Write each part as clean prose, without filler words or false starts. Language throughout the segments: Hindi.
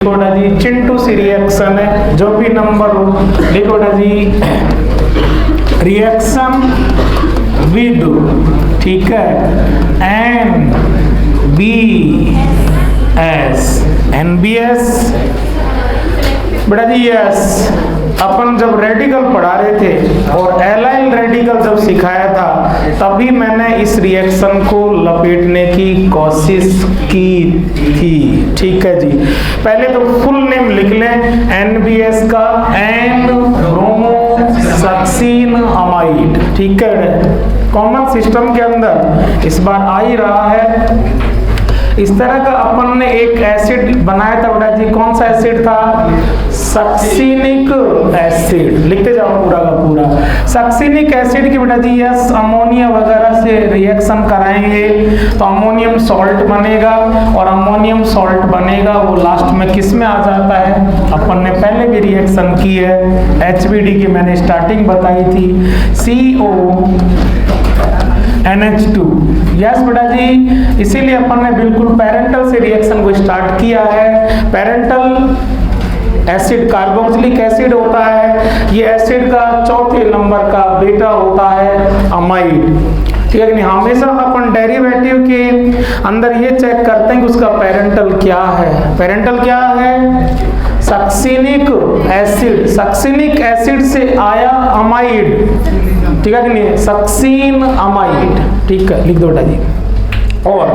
लिखो बेटा जी चिंटू सी रिएक्शन है, जो भी नंबर हो लिखो बेटा जी रिएक्शन विद, ठीक है, NBS बेटा जी यस। अपन जब रेडिकल पढ़ा रहे थे और एलाइल रेडिकल जब सिखाया था तभी मैंने इस रिएक्शन को लपेटने की कोशिश की थी, ठीक है जी। पहले तो फुल नेम लिख लें NBS का, एन ब्रोमो सक्सीन अमाइड, ठीक है। कॉमन सिस्टम के अंदर इस बार आ ही रहा है। इस तरह का अपन ने एक एसिड बनाया था बेटा जी, कौन सा एसिड था? Succinic acid. लिखते जाओ पूरा का पूरा। सक्सीनिक एसिड की बेटा जी यस अमोनिया वगैरह से रिएक्शन कराएंगे तो अमोनियम सॉल्ट बनेगा, और अमोनियम सॉल्ट बनेगा वो लास्ट में किस में आ जाता है? अपन ने पहले भी रिएक्शन की है, HBD की मैंने स्टार्टिंग बताई थी, CO NH2। यस बेटा जी, इसीलिए अपन ने बिल्कुल पैरेंटल से रिएक्शन को स्टार्ट किया है। पैरेंटल एसिड कार्बोक्सिलिक एसिड होता है, ये एसिड का चौथे नंबर का बेटा होता है अमाइड, ठीक है। नहीं हमेशा अपन डेरिवेटिव के अंदर ये चेक करते हैं कि उसका पैरेंटल क्या है। पैरेंटल क्या है? Succinic acid. सक्सीनिक एसिड से आया अमाइड, ठीक है कि नहीं, सक्सीन अमाइड, ठीक है। लिख दो बेटा जी। और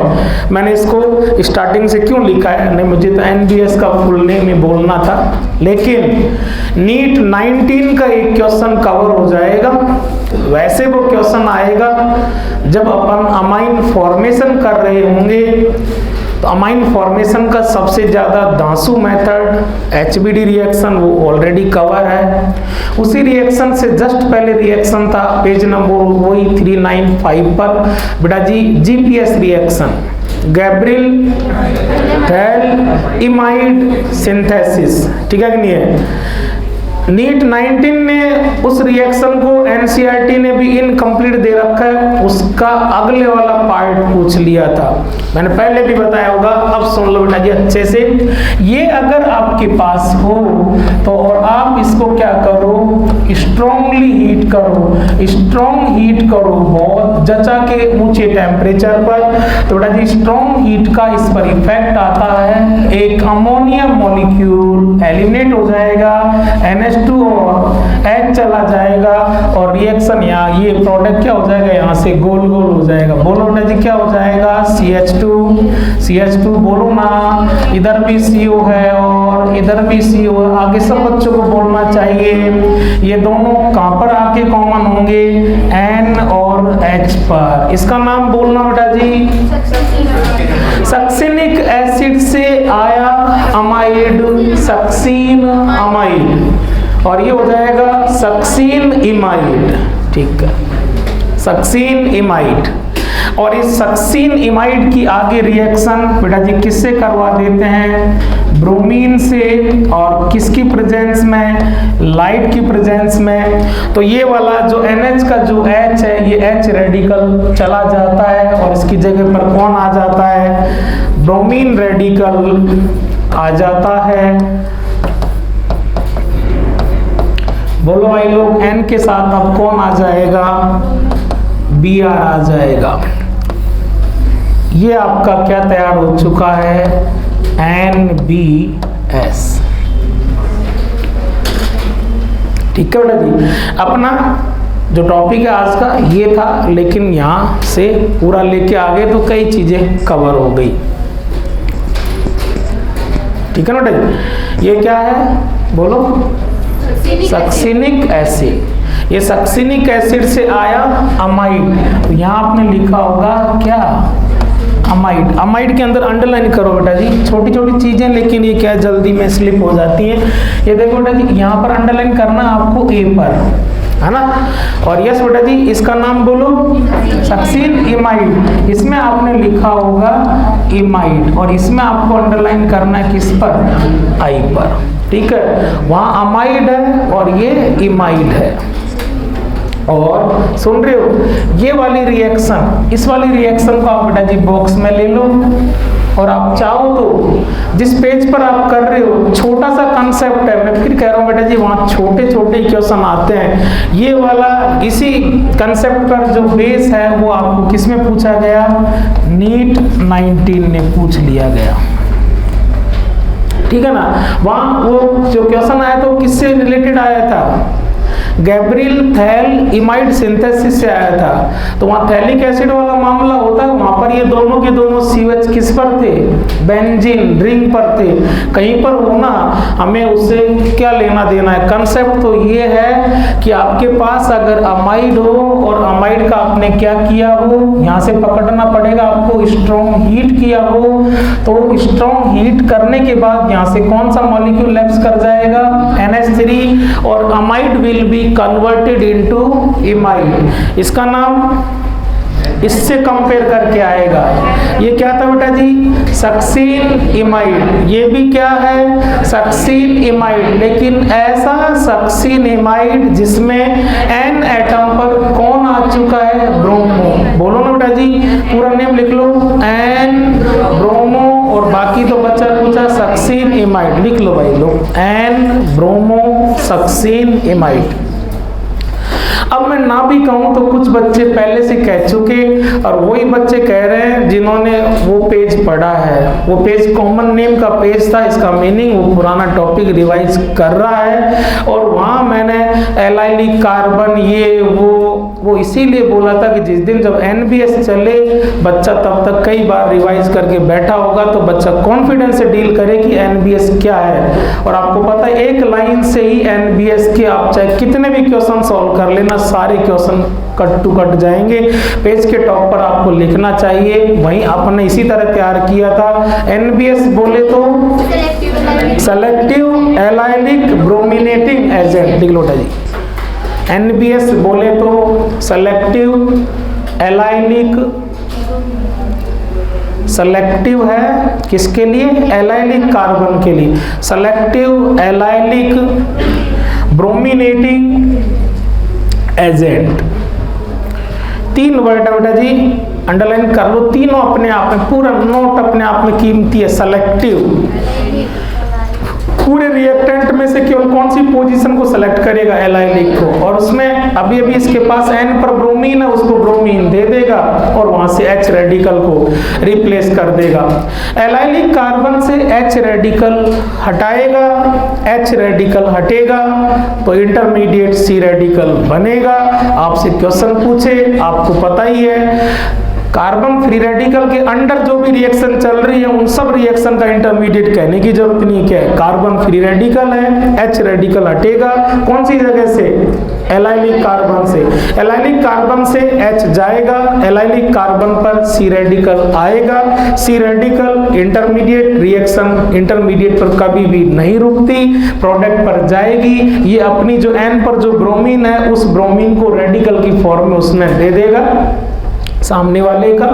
मैंने इसको स्टार्टिंग से क्यों लिखा है? नहीं मुझे तो NBS का फुल नेम ही बोलना था, लेकिन नीट 19 का एक क्वेश्चन कवर हो जाएगा। वैसे वो क्वेश्चन आएगा जब अपन अमाइन फॉर्मेशन कर रहे होंगे, तो अमाइन फॉर्मेशन का सबसे ज़्यादा दांसू मेथड HBD रिएक्शन वो ऑलरेडी कवर है। उसी रिएक्शन से जस्ट पहले रिएक्शन था पेज नंबर वही 395 पर बेटा जी GPS रिएक्शन, गैब्रियल थैल इमाइड सिंथेसिस, ठीक है कि नहीं है। नीट 19 ने उस रिएक्शन को NCERT ने भी इनकम्प्लीट दे रखा है, उसका अगले वाला पार्ट पूछ लिया था, मैंने पहले भी बताया होगा। अब सुन लो बेटा जी अच्छे से। ये अगर आपके पास हो तो और आप इसको क्या करो, स्ट्रॉन्गली हीट करो, स्ट्रॉन्ग हीट करो बहुत जचा के ऊंचे टेम्परेचर पर, तो बेटा जी स्ट्रॉन्ग हीट का इस पर इफेक्ट आता है। एक अमोनियम मॉलिक्यूल एलिमिनेट हो जाएगा, NH2 और H चला जाएगा, और रिएक्शन यहाँ ये प्रोडक्ट क्या हो जाएगा, यहाँ से गोल गोल हो जाएगा। बोलो बेटा जी क्या हो जाएगा? CH2 बोलो ना, इधर भी CO है और इधर भी CO है। आगे सब बच्चों को बोलना चाहिए। ये दोनों कहाँ पर आके कॉमन होंगे? N और H पर। इसका नाम बोलना बेटा जी, सक्सीनिक एसिड से आया अमाइड, सक्सीन अमाइड, और ये हो जाएगा सक्सीन इमाइड, ठीक है, सक्सीन इमाइड। और इस सक्सीन इमाइड की आगे रिएक्शन बेटा जी किससे करवा देते हैं? ब्रोमीन से, और किसकी प्रेजेंस में? लाइट की प्रेजेंस में। तो ये वाला जो NH का जो H है, ये H रेडिकल चला जाता है, और इसकी जगह पर कौन आ जाता है? ब्रोमीन रेडिकल आ जाता है। बोलो भाई लोग, N के साथ अब कौन आ जाएगा? Br आ जाएगा। ये आपका क्या तैयार हो चुका है? NBS, ठीक है बेटा जी। अपना जो टॉपिक है आज का ये था, लेकिन यहाँ से पूरा लेके आगे तो कई चीजें कवर हो गई, ठीक है ना बेटा जी। ये क्या है बोलो? Succinic acid. ये सक्सीनिक एसिड से आया अमाइड, तो यहाँ आपने लिखा होगा क्या? अमाइड। अमाइड के अंदर अंडरलाइन करो बेटा जी, छोटी छोटी चीजें, लेकिन ये क्या जल्दी में स्लिप हो जाती हैं। ये देखो बेटा जी, यहाँ पर अंडरलाइन करना आपको A पर, है ना। और यस बेटा जी, इसका नाम बोलो सक्सीन इमाइड। इसमें आपने लिखा होगा इमाइड, और इसमें आपको अंडरलाइन करना है किस पर? I पर, ठीक है। वहाँ अमाइड है और ये इमाइड है। और सुन रहे हो, ये वाली रिएक्शन, इस वाली रिएक्शन को आप बेटा जी बॉक्स में ले लो, और आप चाहो तो जिस पेज पर आप कर रहे हो छोटा सा कंसेप्ट है, मैं फिर कह रहा हूँ बेटा जी वहाँ छोटे छोटे क्वेश्चन आते हैं, ये वाला इसी कंसेप्ट पर जो बेस है वो आपको किस में पूछा गया, नीट 19 ने पूछ लिया गया, ठीक है ना। वहाँ वो जो क्वेश्चन आया तो किससे रिलेटेड आया था, गैब्रियल थैल इमाइड सिंथेसिस से आया था। तो वहाँ थैलिक एसिड वाला मामला होता है, वहाँ पर ये दोनों के दोनों CH किस पर थे, बेंजीन रिंग पर थे, कहीं पर होना, हमें उससे क्या लेना देना है। कंसेप्ट तो ये है कि आपके पास अगर अमाइड हो और अमाइड का आपने क्या किया हो, यहाँ से पकड़ना पड़ेगा आपको, स्ट्रॉन्ग हीट किया हो, तो स्ट्रॉन्ग हीट करने के बाद यहाँ से कौन सा मॉलिक्यूल लैप्स कर जाएगा, NH3, और amide will be converted into imide. इसका नाम इससे कंपेयर करके आएगा, ये क्या था बेटा जी, सक्सीन इमाइड, ये भी क्या है, सक्सीन इमाइड, लेकिन ऐसा सक्सीन इमाइड जिसमें N एटम पर कौन आ चुका है, ब्रोमो। बोलो ना बेटा जी, पूरा नेम लिख लो, N ब्रोमो, और बाकी तो बचा पूछा सक्सीन इमाइड, लिख लो भाई लोग, N ब्रोमो सक्सीन इमाइड। अब मैं ना भी कहूँ तो कुछ बच्चे पहले से कह चुके, और वही बच्चे कह रहे हैं जिन्होंने वो पेज पढ़ा है, वो पेज कॉमन नेम का पेज था, इसका मीनिंग वो पुराना टॉपिक रिवाइज कर रहा है। और वहाँ मैंने एलाइलिक कार्बन ये वो इसीलिए बोला था कि जिस दिन जब NBS चले बच्चा तब तक कई बार रिवाइज करके बैठा होगा, तो बच्चा कॉन्फिडेंस से डील करे कि NBS क्या है। और आपको पता है एक लाइन से ही NBS के आप चाहे कितने भी क्वेश्चन सॉल्व कर लेना, सारे क्वेश्चन कट टू कट जाएंगे। पेज के टॉप पर आपको लिखना चाहिए, वहीं आपने इसी तरह तैयार किया था। NBS बोले तो सेलेक्टिव एलाइलिक ब्रोमिनेटिंग एजेंट, लिख लो जी। NBS बोले तो सेलेक्टिव एलाइलिक, सेलेक्टिव है किसके लिए, एलाइलिक कार्बन के लिए, सेलेक्टिव एलाइलिक ब्रोमिनेटिंग एजेंट। 3 वर्ड है बेटा जी, अंडरलाइन कर लो, तीनों अपने आप में, पूरा नोट अपने आप में कीमती है। सेलेक्टिव, पूरे रिएक्टेंट में से केवल कौन सी पोजीशन को सेलेक्ट करेगा, एलाइलिक को, और उसमें अभी अभी इसके पास N पर ब्रोमीन है, उसको ब्रोमीन दे देगा और वहां से H रेडिकल को रिप्लेस कर देगा। एलाइलिक कार्बन से H रेडिकल हटाएगा, H रेडिकल हटेगा तो इंटरमीडिएट C रेडिकल बनेगा। आपसे क्वेश्चन पूछे, आपको पता ही है कार्बन फ्री रेडिकल के अंडर जो भी रिएक्शन चल रही है उन सब रिएक्शन का इंटरमीडिएट कहने की जरूरत नहीं, क्या है, कार्बन फ्री रेडिकल है, H रेडिकल हटेगा, कौन सी जगह से, एलाइलिक कार्बन से, एलाइलिक कार्बन से H जाएगा, एलाइलिक कार्बन पर C रेडिकल आएगा, C radical intermediate reaction, intermediate पर कभी भी नहीं रुकती, प्रोडक्ट पर जाएगी, ये अपनी जो N पर जो ब्रोमीन है उस ब्रोमीन को रेडिकल की फॉर्म में उसमें दे देगा सामने वाले का।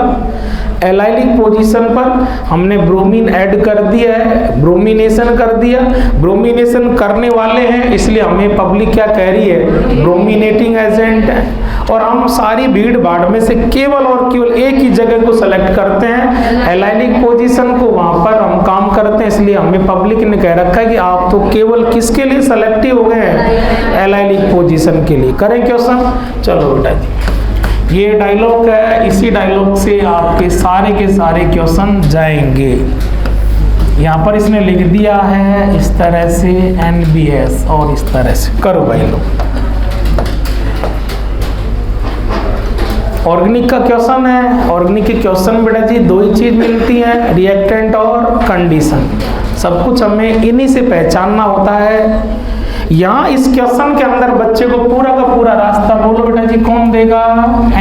एलाइलिक पोजीशन पर हमने ब्रोमीन ऐड कर दिया है, ब्रोमिनेशन कर दिया, ब्रोमिनेशन करने वाले हैं इसलिए हमें पब्लिक क्या कह रही है, ब्रोमिनेटिंग एजेंट है। और हम सारी भीड़ भाड़ में से केवल और केवल एक ही जगह को सेलेक्ट करते हैं, एलाइलिक पोजीशन को, वहां पर हम काम करते हैं, इसलिए हमें पब्लिक ने कह रखा है कि आप तो केवल किसके लिए सेलेक्टिव हो गए हैं, एलाइलिक पोजीशन के लिए। करें क्वेश्चन, चलो बेटा जी, ये डायलॉग है, इसी डायलॉग से आपके सारे के सारे क्वेश्चन जाएंगे। यहाँ पर इसने लिख दिया है इस तरह से NBS और इस तरह से, करो भाई लोग। ऑर्गेनिक का क्वेश्चन है, ऑर्गेनिक के क्वेश्चन बेटा जी 2 ही चीज मिलती है, रिएक्टेंट और कंडीशन। सब कुछ हमें इन्हीं से पहचानना होता है। यहाँ इस क्वेश्चन के अंदर बच्चे को पूरा का पूरा रास्ता, बोलो बेटा जी कौन देगा,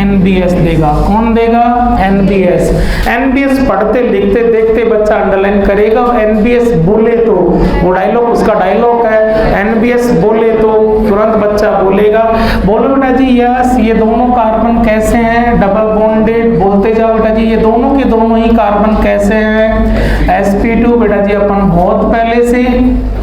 NBS देगा, कौन देगा, NBS। NBS पढ़ते लिखते देखते बच्चा अंडरलाइन करेगा, और NBS बोले तो वो डायलॉग उसका डायलॉग है, NBS बोले तो तुरंत बच्चा बोलेगा। बोलो बेटा जी यस, ये दोनों कार्बन कैसे हैं, डबल बॉन्डेड, बोलते जाओ बेटा जी ये दोनों के दोनों ही कार्बन कैसे हैं, sp2 बेटा जी अपन बहुत पहले से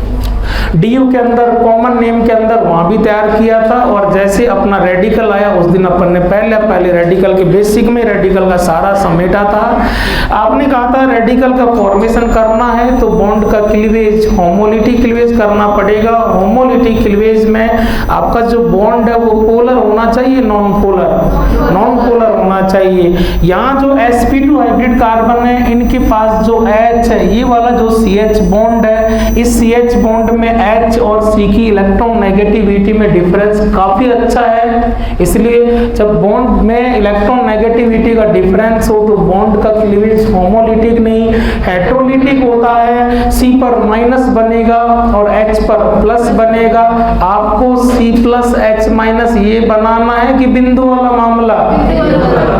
DU के अंदर कॉमन नेम के अंदर वहां भी तैयार किया था, और जैसे अपना रेडिकल आया उस दिन अपन ने पहले रेडिकल के बेसिक में रेडिकल का सारा समेटा था। आपने कहा था रेडिकल का फॉर्मेशन करना है तो बॉन्ड का क्लीवेज होमोलिटिक क्लीवेज करना पड़ेगा। होमोलिटिक क्लीवेज में आपका जो बॉन्ड है वो पोलर होना चाहिए, नॉन पोलर होना चाहिए। यहाँ जो sp2 हाइब्रिड कार्बन है इनके पास जो H है, ये वाला जो CH बॉन्ड है, इस CH बॉन्ड में H और C की इलेक्ट्रॉन नेगेटिविटी में डिफरेंस काफी अच्छा है, इसलिए जब बॉन्ड में इलेक्ट्रॉन नेगेटिविटी का डिफरेंस हो तो बॉन्ड का क्लीवेज होमोलिटिक नहीं हेटेरोलिटिक होता है। C पर माइनस बनेगा और H पर प्लस बनेगा। आपको C प्लस H माइनस ये बनाना है कि बिंदु वाला मामला,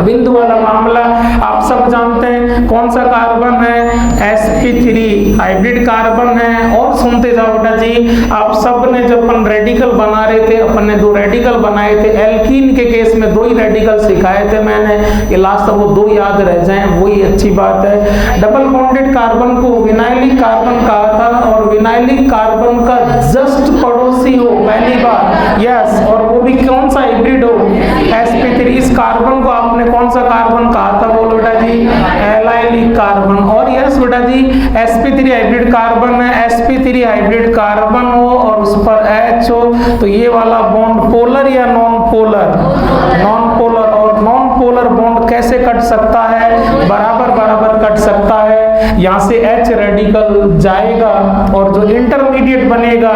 बिंदु वाला मामला आप सब जानते हैं कौन सा कार्बन है, sp3 हाइब्रिड कार्बन है। और सुनते जाओ बेटा जी, आप सब ने जब अपन रेडिकल बना रहे थे, अपन ने 2 रेडिकल बनाए थे। एल्कीन के केस में 2 ही रेडिकल सिखाए थे मैंने, ये लास्ट तक वो 2 याद रह जाएं वही अच्छी बात है। डबल बॉन्डेड कार्बन को विनाइलिक कार्बन कहा था, और विनाइलिक कार्बन का जस्ट पड़ोसी हो पहली बार, यस, और वो भी कौन सा हाइब्रिड हो, sp3। इस कार्बन को आपने कौन सा कार्बन कहा था, बोलो बेटा जी, एलाइलिक कार्बन। और यस बेटा जी, sp3 हाइब्रिड कार्बन है, sp3 हाइब्रिड कार्बन हो और उस पर H हो तो ये वाला बॉन्ड पोलर या नॉन पोलर, नॉन पोलर। और नॉन पोलर बॉन्ड कैसे कट सकता है, बराबर बराबर कट सकता है। यहाँ से H रेडिकल जाएगा और जो इंटरमीडिएट बनेगा,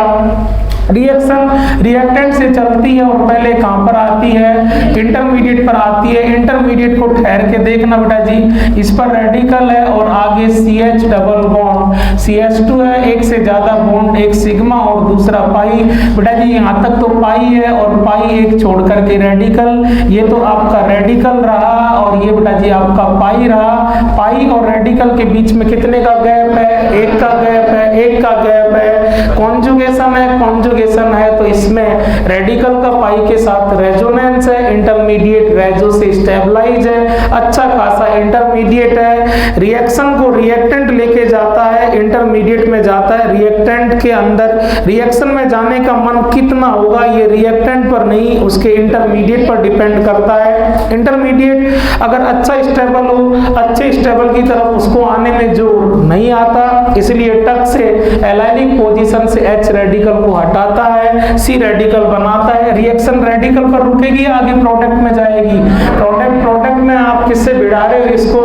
रिएक्शन रिएक्टेंट से चलती है और पहले कहां पर आती है, इंटरमीडिएट पर आती है। इंटरमीडिएट को ठहर के देखना बेटा जी, इस पर रेडिकल है और आगे CH डबल बॉन्ड, CH2 है, एक से ज्यादा बॉन्ड, एक सिग्मा और दूसरा पाई। बेटा जी यहाँ तक तो पाई है और पाई एक छोड़ करके रेडिकल, ये तो आपका रेडिकल रहा और ये बेटा जी आपका पाई रहा। पाई और रेडिकल के बीच में कितने का गैप है, एक का गैप है, एक का गैप है। कॉन्जुगेशन है, कॉन्जुगेशन है तो इसमें रेडिकल का पाई के साथ रेजोनेंस है, इंटरमीडिएट रेजो से स्टेबलाइज है, अच्छा खासा इंटरमीडिएट है। रिएक्शन को रिएक्टेंट लेके जाता है, इंटरमीडिएट में जाता है, रिएक्टेंट के अंदर रिएक्शन में जाने का मन कितना होगा ये रिएक्टेंट पर नहीं उसके इंटरमीडिएट पर डिपेंड करता है। इंटरमीडिएट अगर अच्छा स्टेबल हो, अच्छे स्टेबल की तरफ उसको आने में जोर नहीं आता, इसलिए टक से एलाइनिक पोजीशन से H रेडिकल को हटाता है, C रेडिकल बनाता है। रिएक्शन रेडिकल पर रुकेगी, आगे प्रोडक्ट में जाएगी। प्रोडक्ट में आप किससे भिड़ा रहे हो इसको,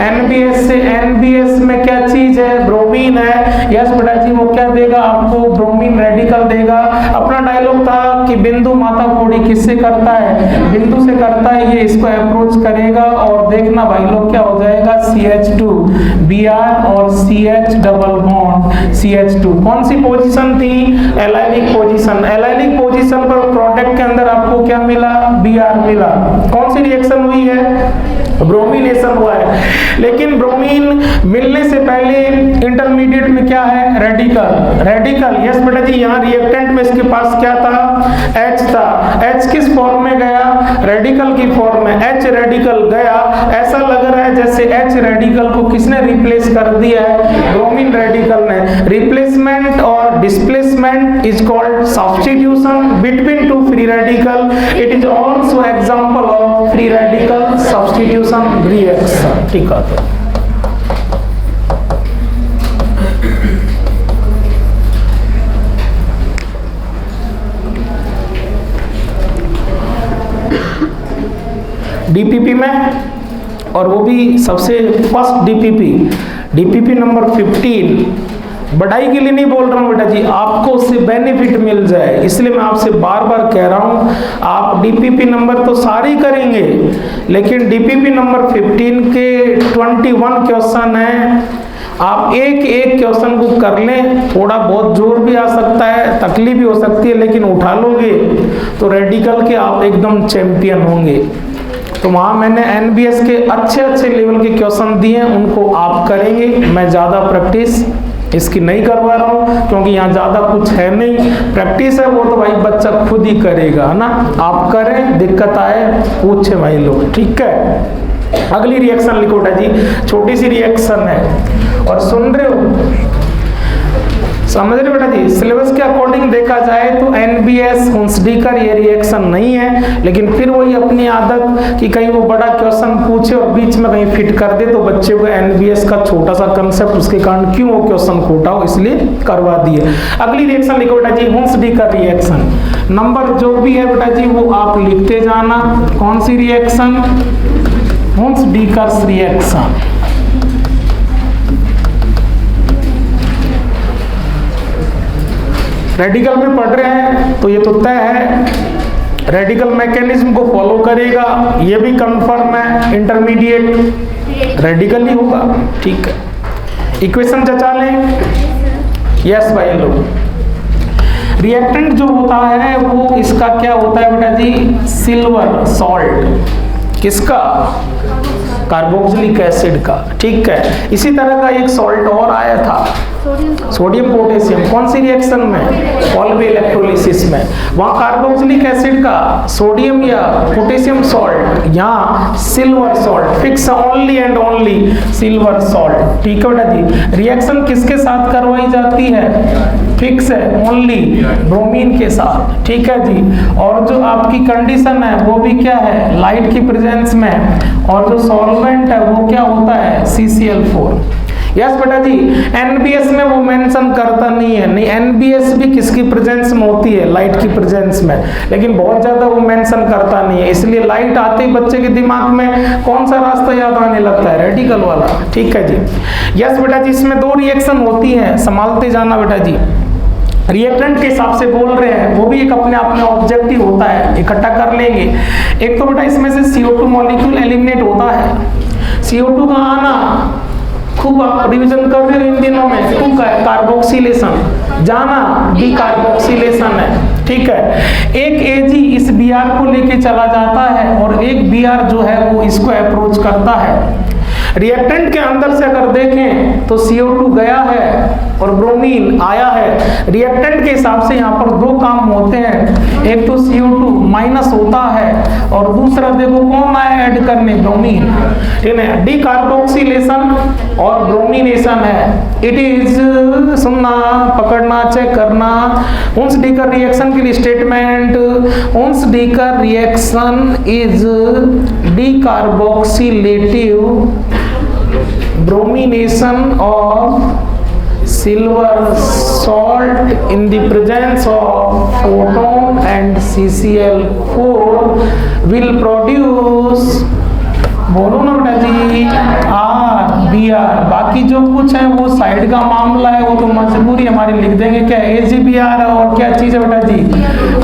NBS से। NBS में क्या चीज है, ब्रोमीन है। यस बेटा जी, वो क्या देगा आपको, ब्रोमीन रेडिकल देगा। अपना डायलॉग था कि बिंदु माता कोड़ी किससे करता है, बिंदु से करता है, ये इसको अप्रोच करेगा और देखना भाई लोग क्या हो जाएगा, CH2 Br और CH डबल बॉन्ड CH2। कौन सी पोजीशन थी, एलाइनिक पोजीशन। एलाइनिक पोजीशन पर प्रोडक्ट के अंदर आपको क्या मिला, Br मिला। कौन सी रिएक्शन हुई है, ब्रोमिनेशन हुआ है। लेकिन ब्रोमीन मिलने से पहले इंटरमीडिएट में क्या है, रेडिकल। यस बेटा जी, यहाँ रिएक्टेंट में इसके पास क्या था, H था। H किस फॉर्म में गया, रेडिकल की फॉर्म में, H रेडिकल गया। ऐसा लग रहा है जैसे H रेडिकल को किसने रिप्लेस कर दिया है, ब्रोमीन रेडिकल ने। रिप्लेसमेंट और displacement is called substitution between two free radical. It is also example of free radical substitution reaction. ठीक है, तो डीपीपी में, और वो भी सबसे फर्स्ट डीपीपी नंबर 15, बढ़ाई के लिए नहीं बोल रहा हूँ बेटा जी, आपको उससे बेनिफिट मिल जाए इसलिए मैं आपसे बार बार कह रहा हूँ। आप डीपीपी नंबर तो सारे करेंगे, लेकिन डीपीपी नंबर 15 के 21 क्वेश्चन है, आप एक एक क्वेश्चन को कर लें। थोड़ा बहुत जोर भी आ सकता है, तकलीफ भी हो सकती है, लेकिन उठा लोगे तो रेडिकल के आप एकदम चैंपियन होंगे। तो वहाँ मैंने NBS के अच्छे लेवल के क्वेश्चन दिए हैं, उनको आप करेंगे। मैं ज़्यादा प्रैक्टिस इसकी नहीं करवा रहा हूँ क्योंकि यहाँ ज़्यादा कुछ है नहीं, प्रैक्टिस है वो तो भाई बच्चा खुद ही करेगा, है ना। आप करें, दिक्कत आए पूछे भाई लोग, ठीक है। अगली रिएक्शन लिखो बेटा जी, छोटी सी रिएक्शन है और सुन रहे हो, समझ रहे बेटा जी, सिलेबस के अकॉर्डिंग देखा जाए तो NBS हुंसडीकर ये रिएक्शन नहीं है, लेकिन फिर वही अपनी आदत कि कहीं वो बड़ा क्वेश्चन पूछे और बीच में कहीं फिट कर दे तो बच्चे को NBS का छोटा सा कंसेप्ट उसके कारण क्यों वो क्वेश्चन खोटा हो, इसलिए करवा दिए। अगली रिएक्शन लिखो बेटा जी, हुंसडीकर रिएक्शन। नंबर जो भी है बेटा जी वो आप लिखते जाना। कौन सी रिएक्शन? हुंसडीकर रिएक्शन। रेडिकल में पढ़ रहे हैं तो ये तो तय है, रेडिकल मैकेनिज्म को फॉलो करेगा, ये भी कंफर्म है, इंटरमीडिएट रेडिकल ही होगा। ठीक है, इक्वेशन जचा लें। यस भाई लोग, रिएक्टेंट जो होता है वो इसका क्या होता है बेटा जी? Silver salt. किसका? कार्बोक्सिलिक एसिड का। ठीक है, इसी तरह का एक सॉल्ट और आया था, सोडियम पोटेशियम। कौन सी रिएक्शन में? पॉलीमर इलेक्ट्रोलिसिस में। वहां कार्बोक्सिलिक एसिड का सोडियम या पोटेशियम सॉल्ट, यहाँ silver salt. Fix only and only silver salt. ठीक है बेटा जी, रिएक्शन किसके साथ करवाई जाती है? फिक्स है, ओनली ब्रोमीन के साथ। ठीक है जी, और जो आपकी कंडीशन है वो भी क्या है? लाइट की प्रेजेंस में, और जो सॉल्वेंट है वो क्या होता है? CCl4। यस बेटा जी, NBS में वो मेंशन करता नहीं है, नहीं NBS भी किसकी प्रेजेंस में होती है? लाइट की प्रेजेंस में, लेकिन बहुत ज्यादा वो मेंशन करता नहीं है, इसलिए लाइट आते ही बच्चे के दिमाग में कौन सा रास्ता याद आने लगता है? रेडिकल वाला। ठीक है जी। यस बेटा जी, इसमें दो रिएक्शन होती है, संभालते जाना बेटा जी। रिएक्टेंट के हिसाब से बोल रहे हैं, वो भी एक अपने आप में ऑब्जेक्टिव होता है, इकट्ठा कर लेंगे। एक तो बेटा इसमें से CO2 मॉलिक्यूल एलिमिनेट होता है। CO2 का आना खूब आप रिवीजन कर रहे हो इन दिनों में, खूब कार्बोक्सिलेशन, जाना डीकार्बोक्सिलेशन है। ठीक है, एक AG इस Br को लेके चला जाता है और एक Br जो है वो इसको अप्रोच करता है। रिएक्टेंट के अंदर से अगर देखें तो CO2 गया है और ब्रोमीन आया है। रिएक्टेंट के हिसाब से यहाँ पर दो काम होते हैं, एक तो CO2 माइनस होता है और दूसरा देखो कौन आया ऐड करने? ब्रोमीन। ठीक है, डीकार्बोक्सिलेशन और ब्रोमिनेशन है। इट इज, सुनना, पकड़ना, चेक करना। हुंसडीकर रिएक्शन के लिए statement, Hunsdiecker reaction is decarboxylative bromination of silver salt in the presence of photon and CCl4 will produce, बोलो ना बेटा जी, RBr। बाकी जो कुछ है वो साइड का मामला है, वो तो मजबूरी हमारी, लिख देंगे क्या? AgBr है और क्या चीज है बेटा जी?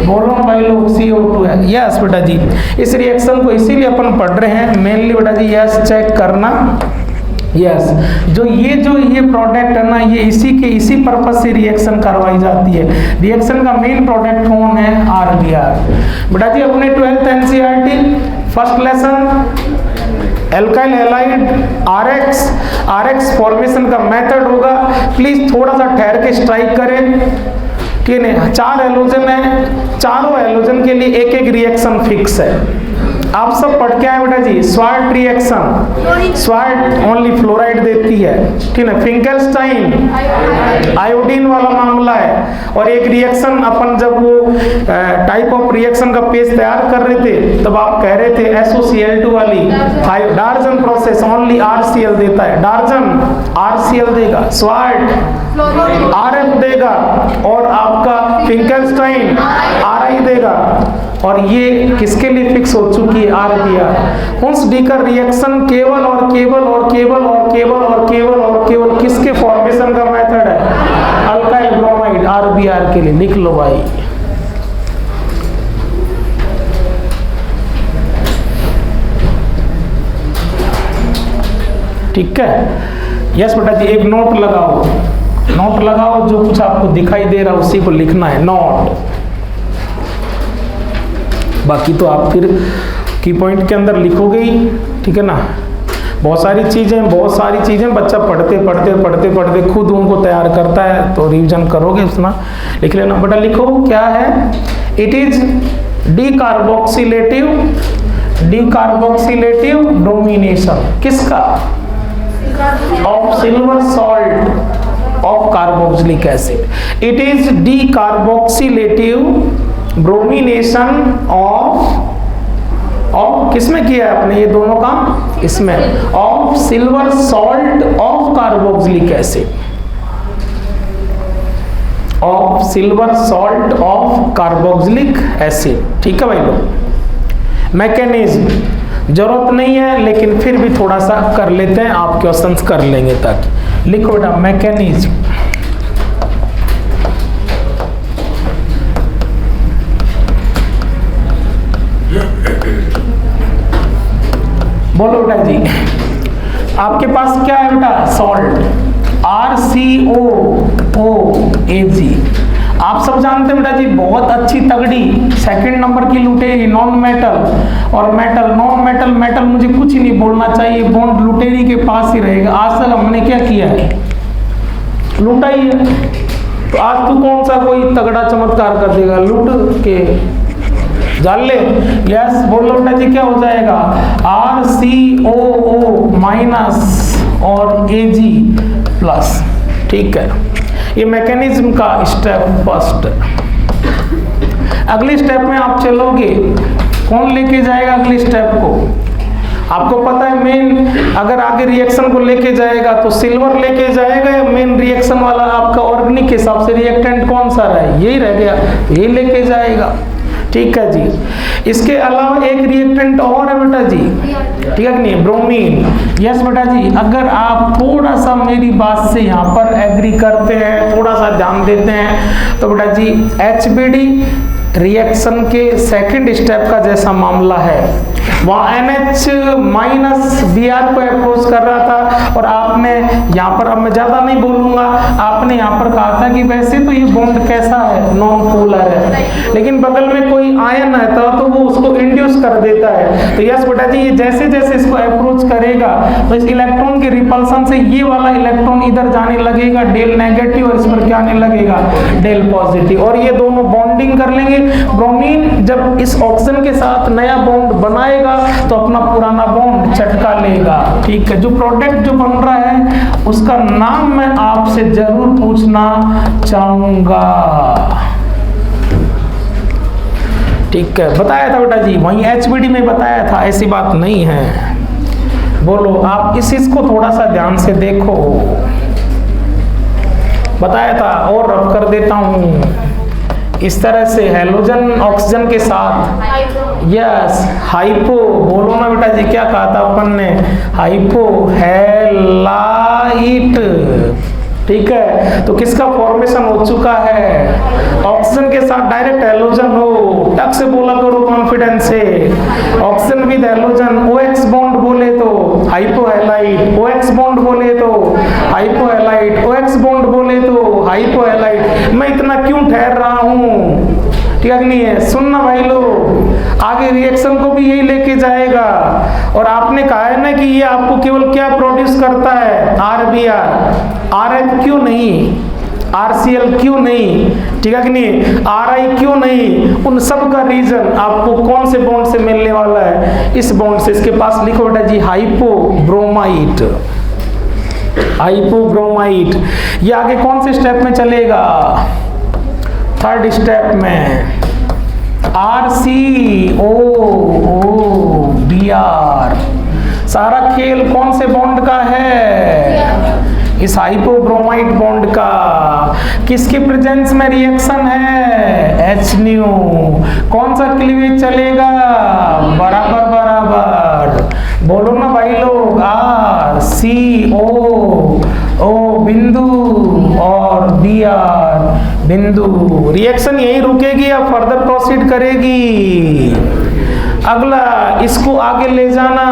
बोलो ना भाई लोग, CO2 है। यस बेटा जी, इस रिएक्शन को इसीलिए अपन पढ़ रहे हैं मेनली बेटा जी। यस, चेक करना। यस, जो ये प्रोडक्ट है ना, ये इसी पर्पस से रिएक्शन करवाई जाती है। रिएक्शन का मेन प्रोडक्ट कौन है? RBr। बेटा जी अपने 12th NCERT first lesson alkyl halide RX formation का मेथड होगा। प्लीज थोड़ा सा ठहर के स्ट्राइक करें। ठीक है, 4 हैलोजन है, चारों हैलोजन के लिए एक एक रिएक्शन फिक्स है। आप सब पढ़ के आए बेटा जी, Swarts reaction, Swarts only fluoride देती है। ठीक है, फिंकेलस्टाइन आयोडीन वाला मामला है। और एक रिएक्शन अपन जब वो टाइप ऑफ रिएक्शन का पेज तैयार कर रहे थे तब आप कह रहे थे SOCl2 वाली डार्जन प्रोसेस ओनली RCl देता है। डार्जन RCl देगा, स्वार्ट RF देगा और आपका फिंकेलस्टाइन RI देगा। और ये किसके लिए फिक्स हो चुकी है? RBr। हुंसडीकर रिएक्शन केवल और केवल और केवल और केवल और केवल और केवल किसके फॉर्मेशन का मेथड है? अल्काइल ब्रोमाइड RBr के लिए। लिख लो भाई। ठीक है, यस बेटा जी, एक नोट लगाओ, नोट लगाओ, जो कुछ आपको दिखाई दे रहा है उसी को लिखना है, नोट। बाकी तो आप फिर की पॉइंट के अंदर लिखोगे ही। ठीक है ना, बहुत सारी चीज़ें बच्चा पढ़ते खुद उनको तैयार करता है, तो रिवीजन करोगे उतना। लिख लेना बेटा, लिखो क्या है? इट इज डीकार्बोक्सिलेटिव डोमिनेशन किसका? Of silver salt of carboxylic acid. It is decarboxylative bromination of किसमें किया है आपने ये दोनों काम? इसमें of silver salt of carboxylic acid, of silver salt of carboxylic acid। ठीक है भाई लोग, मैकेनिज्म जरूरत नहीं है लेकिन फिर भी थोड़ा सा कर लेते हैं, आप क्वेश्चंस कर लेंगे। ताकि लिखो बेटा मैकेनिज्म, बोलो बेटा जी, आपके पास क्या है बेटा? Salt, RCOOAG। आप सब जानते हैं बेटा जी, बहुत अच्छी तगड़ी सेकंड नंबर की लुटेरी नॉन मेटल और मेटल। नॉन मेटल मेटल मुझे कुछ ही नहीं बोलना चाहिए, बॉन्ड लुटेरी के पास ही रहेगा। आज तक हमने क्या किया है? लूटा ही है। तो आज तू कौन सा कोई तगड़ा चमत्कार कर देगा लूट के? जान ले। यस बोलो बेटा जी, क्या हो जाएगा? RCOO माइनस और AG प्लस। ठीक है, ये मैकेनिज्म का स्टेप फर्स्ट। अगली स्टेप में आप चलोगे, कौन लेके जाएगा अगली स्टेप को? आपको पता है मेन, अगर आगे रिएक्शन को लेके जाएगा तो सिल्वर लेके जाएगा या मेन रिएक्शन वाला आपका ऑर्गेनिक के हिसाब से रिएक्टेंट कौन सा रहा है? यही रह गया, यही लेके जाएगा। ठीक है जी। इसके अलावा एक रिएक्टेंट और है बेटा जी, ठीक है कि नहीं? ब्रोमीन। यस बेटा जी, अगर आप थोड़ा सा मेरी बात से यहाँ पर एग्री करते हैं, थोड़ा सा ध्यान देते हैं तो बेटा जी HBD रिएक्शन के सेकंड स्टेप का जैसा मामला है, वहाँ NH माइनस Br को अप्रोच कर रहा था और आपने यहाँ पर, अब मैं ज्यादा नहीं बोलूंगा, आपने यहाँ पर कहा था कि वैसे तो ये बॉन्ड कैसा है? नॉन पोलर है, लेकिन बगल में कोई आयन है तो वो उसको इंड्यूस कर देता है। तो यस बेटा जी, ये जैसे जैसे इसको अप्रोच करेगा तो इस इलेक्ट्रॉन के रिपल्सन से ये वाला इलेक्ट्रॉन इधर जाने लगेगा डेल नेगेटिव, और इस पर क्या आने लगेगा? डेल पॉजिटिव, और ये दोनों बॉन्डिंग कर लेंगे। ब्रोमीन जब इस ऑक्सीजन के साथ नया बॉन्ड बनाएगा तो अपना पुराना बॉन्ड चटका लेगा। ठीक है, जो प्रोडक्ट जो बन रहा है उसका नाम मैं आपसे जरूर पूछना चाहूंगा। ठीक है, बताया था बेटा जी, वहीं HBD में बताया था, ऐसी बात नहीं है। बोलो आप इस चीज को थोड़ा सा ध्यान से देखो, बताया था और रब कर देता हूं। इस तरह से हैलोजन ऑक्सीजन के साथ, यस हाइपो, बोलो ना बेटा जी, क्या कहा था अपन ने? Hypo highlight. ठीक है, तो किसका फॉर्मेशन हो चुका है? ऑक्सीजन के साथ डायरेक्ट हैलोजन हो, टक से बोला करो कॉन्फिडेंस से। Oxygen with halogen, OH bond बोले तो हाइपोहैलाइड, OH बॉन्ड बोले तो हाइपोहैलाइड, OH बॉन्ड बोले तो हाइपोहैलाइड। मैं इतना क्यों ठहर रहा हूं? ठीक है नहीं है? सुनना भाई लोग, आगे रिएक्शन को भी यही लेके जाएगा। और आपने कहा है ना कि ये आपको केवल क्या प्रोड्यूस करता है? RBr, RF क्यों नहीं? RCl क्यों नहीं? ठीक है कि नहीं? RI क्यों नहीं? उन सब का रीजन आपको कौन से बॉन्ड से मिलने वाला है? इस बॉन्ड से। इसके पास लिखो बेटा जी हाइपोब्रोमाइड, हाइपोब्रोमाइड। ये आगे कौन से स्टेप में चलेगा? थर्ड स्टेप में RCOOBr। सारा खेल कौन से बॉन्ड का है? इस हाइपोब्रोमाइड बॉन्ड का। किसके प्रेजेंस में रिएक्शन है? HNu। कौन सा क्लीवेज चलेगा? बराबर बराबर, बोलो ना भाई लोग, RCOO बिंदु और Br बिंदु। रिएक्शन यही रुकेगी या फर्दर प्रोसीड करेगी? अगला इसको आगे ले जाना।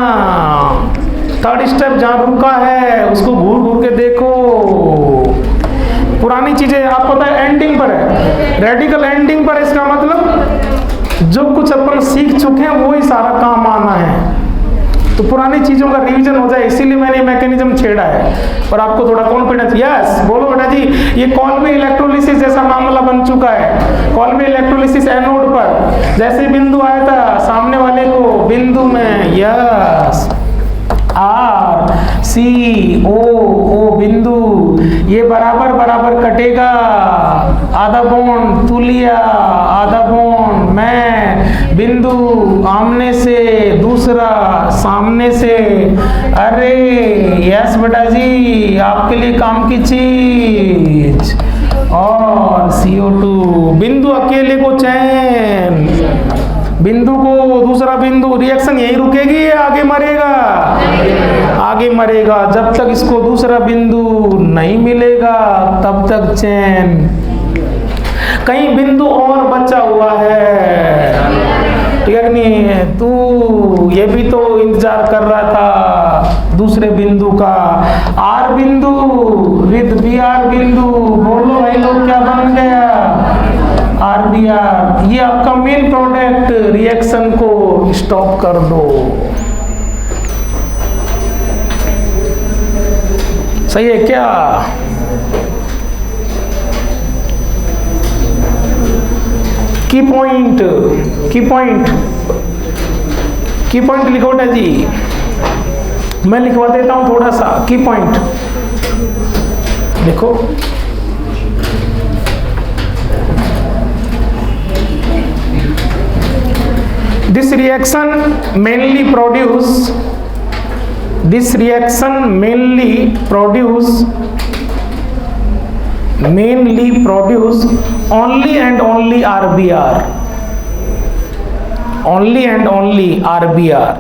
थर्ड स्टेप जहां रुका है उसको घूर घूर के देखो। पुरानी चीजें आपको पता है एंडिंग पर है, रेडिकल एंडिंग पर। इसका मतलब जो कुछ अपन सीख चुके हैं वो ही सारा काम आना है, तो पुरानी चीजों का रिवीजन हो जाए, इसीलिए मैंने मैकेनिज्म छेड़ा है और आपको थोड़ा कॉन्फिडेंस। यस बोलो बेटा जी, ये कॉल्बी इलेक्ट्रोलिसिस जैसा मामला बन चुका है। कॉल्बी इलेक्ट्रोलिसिस एनोड पर जैसे बिंदु आया था सामने वाले को बिंदु में, यस सी ओ बिंदु, ये बराबर बराबर कटेगा, आधा बॉन्ड तू लिया, आधा बॉन्ड मैं, बिंदु आमने से, दूसरा सामने से। अरे यस बेटा जी, आपके लिए काम की चीज। और CO2, बिंदु अकेले को चैन, बिंदु को दूसरा बिंदु, रिएक्शन यहीं रुकेगी या आगे मरेगा? आगे मरेगा। जब तक इसको दूसरा बिंदु नहीं मिलेगा तब तक चैन। कहीं बिंदु और बचा हुआ है, ठीक है नहीं? तू ये भी तो इंतजार कर रहा था दूसरे बिंदु का। आर बिंदु विद BR बिंदु, बोलो भाई लोग क्या बन गया? RBR। ये आपका मेन प्रोडक्ट, रिएक्शन को स्टॉप कर दो। सही है क्या? की पॉइंट, की पॉइंट, की पॉइंट लिखो बेटा जी, मैं लिखवा देता हूं थोड़ा सा। की पॉइंट देखो, this reaction mainly produce only and only RBR, only and only RBR।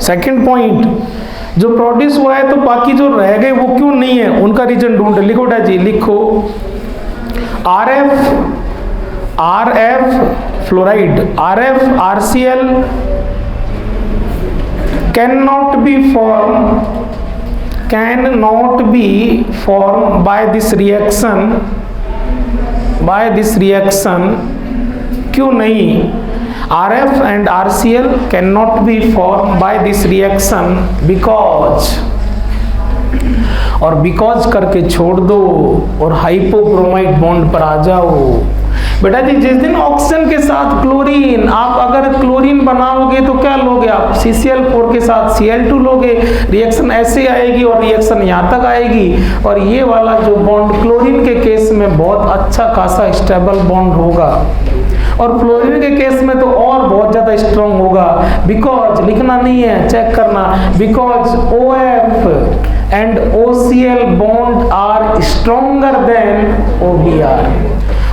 Second point, जो प्रोड्यूस हुआ है तो बाकी जो रह गए वो क्यों नहीं है, उनका रीजन ढूंढो। लिखो बेटा जी, लिखो RF fluoride, RF RCl cannot be formed by this reaction, क्यों नहीं? RF and RCl cannot be formed by this reaction because, और बिकॉज करके छोड़ दो और हाइपोब्रोमाइड बॉन्ड पर आ जाओ। बेटा जी जिस दिन ऑक्सीजन के साथ क्लोरीन, आप अगर क्लोरीन बनाओगे तो क्या लोगे आप? CCl4 के साथ Cl2 लोगे, रिएक्शन ऐसे आएगी और रिएक्शन यहाँ तक आएगी। और ये वाला जो बॉन्ड क्लोरीन के केस में बहुत अच्छा खासा स्टेबल बॉन्ड होगा, और फ्लोरीन के केस में तो और बहुत ज्यादा स्ट्रॉन्ग होगा। बिकॉज लिखना नहीं है, चेक करना, because OF and OCl bond are stronger than OBr।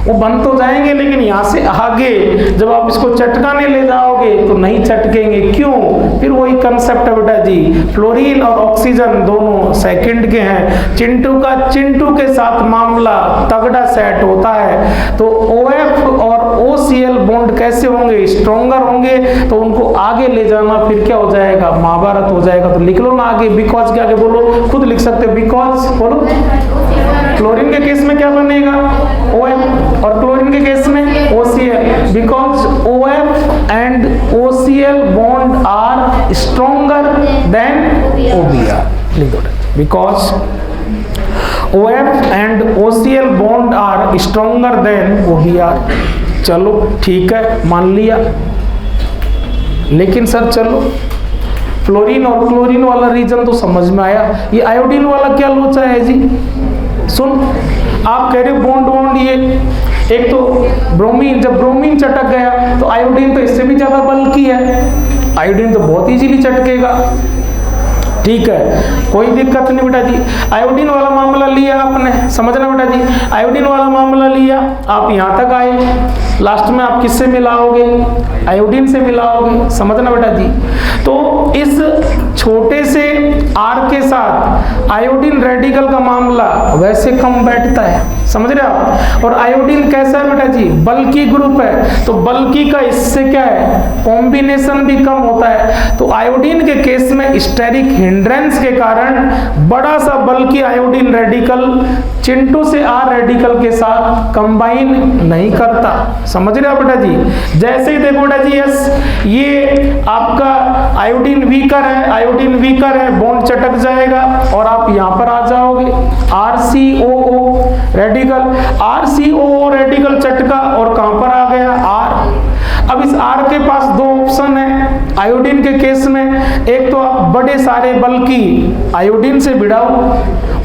वो बन तो जाएंगे लेकिन यहाँ से आगे जब आप इसको चटकाने ले जाओगे तो नहीं चटकेंगे। क्यों? फिर वही कंसेप्ट है बेटा जी, फ्लोरीन और ऑक्सीजन दोनों सेकंड के हैं। चिंटू के साथ मामला तगड़ा सेट होता है, तो OF और OCl बॉन्ड कैसे होंगे? स्ट्रॉन्गर होंगे, तो उनको आगे ले जाना फिर क्या हो जाएगा? महाभारत हो जाएगा। तो लिख लो ना आगे, बिकॉज के आगे बोलो, खुद लिख सकते हो, बिकॉज बोलो। क्लोरीन के केस में क्या बनेगा? OF, और क्लोरीन के केस में OCl, because OF and OCl bond are stronger than OBr। लिख दो, because OF and OCl bond are stronger than OBr। चलो ठीक है, मान लिया। लेकिन सर चलो, फ्लोरीन और क्लोरीन वाला रीजन तो समझ में आया, ये आयोडीन वाला क्या लोचा है जी? सुन, आप कह रहे हो बॉन्ड ये एक तो ब्रोमीन, जब ब्रोमीन चटक गया तो आयोडीन तो इससे भी ज्यादा बल्कि है, आयोडीन तो बहुत इजीली चटकेगा। ठीक है, कोई दिक्कत नहीं बेटा जी। आयोडीन वाला मामला लिया आपने, समझना बेटा जी, आयोडीन वाला मामला लिया, आप यहाँ तक आए, लास्ट में आप किससे मिलाओगे? आयोडीन से मिलाओगे, समझना बेटा जी। तो इस छोटे से R के साथ आयोडीन रेडिकल का मामला वैसे कम बैठता है, समझ रहे आप? और आयोडीन कैसा है बेटा जी? बल्कि ग्रुप है, तो बल्कि का इससे क्या है? कॉम्बिनेशन भी कम होता है। तो आयोडीन के केस में स्टेरिक हिंड्रेंस के कारण बड़ा सा बल्कि आयोडीन रेडिकल चिंटू से R रेडिकल के साथ कंबाइन नहीं करता, समझ रहे हो बेटा जी? जैसे ही देखो बेटा जी, यस ये आपका आयोडीन वीकर है, आयोडीन वीकर है, बॉन्ड चटक जाएगा और आप यहाँ पर आ जाओगे, RCOO रेडिकल, RCOO रेडिकल चटका और कहां पर आ गया? R। अब इस R के पास दो ऑप्शन है आयोडीन के केस में, एक तो आप बड़े सारे बल की आयोडीन से भिड़ाओ,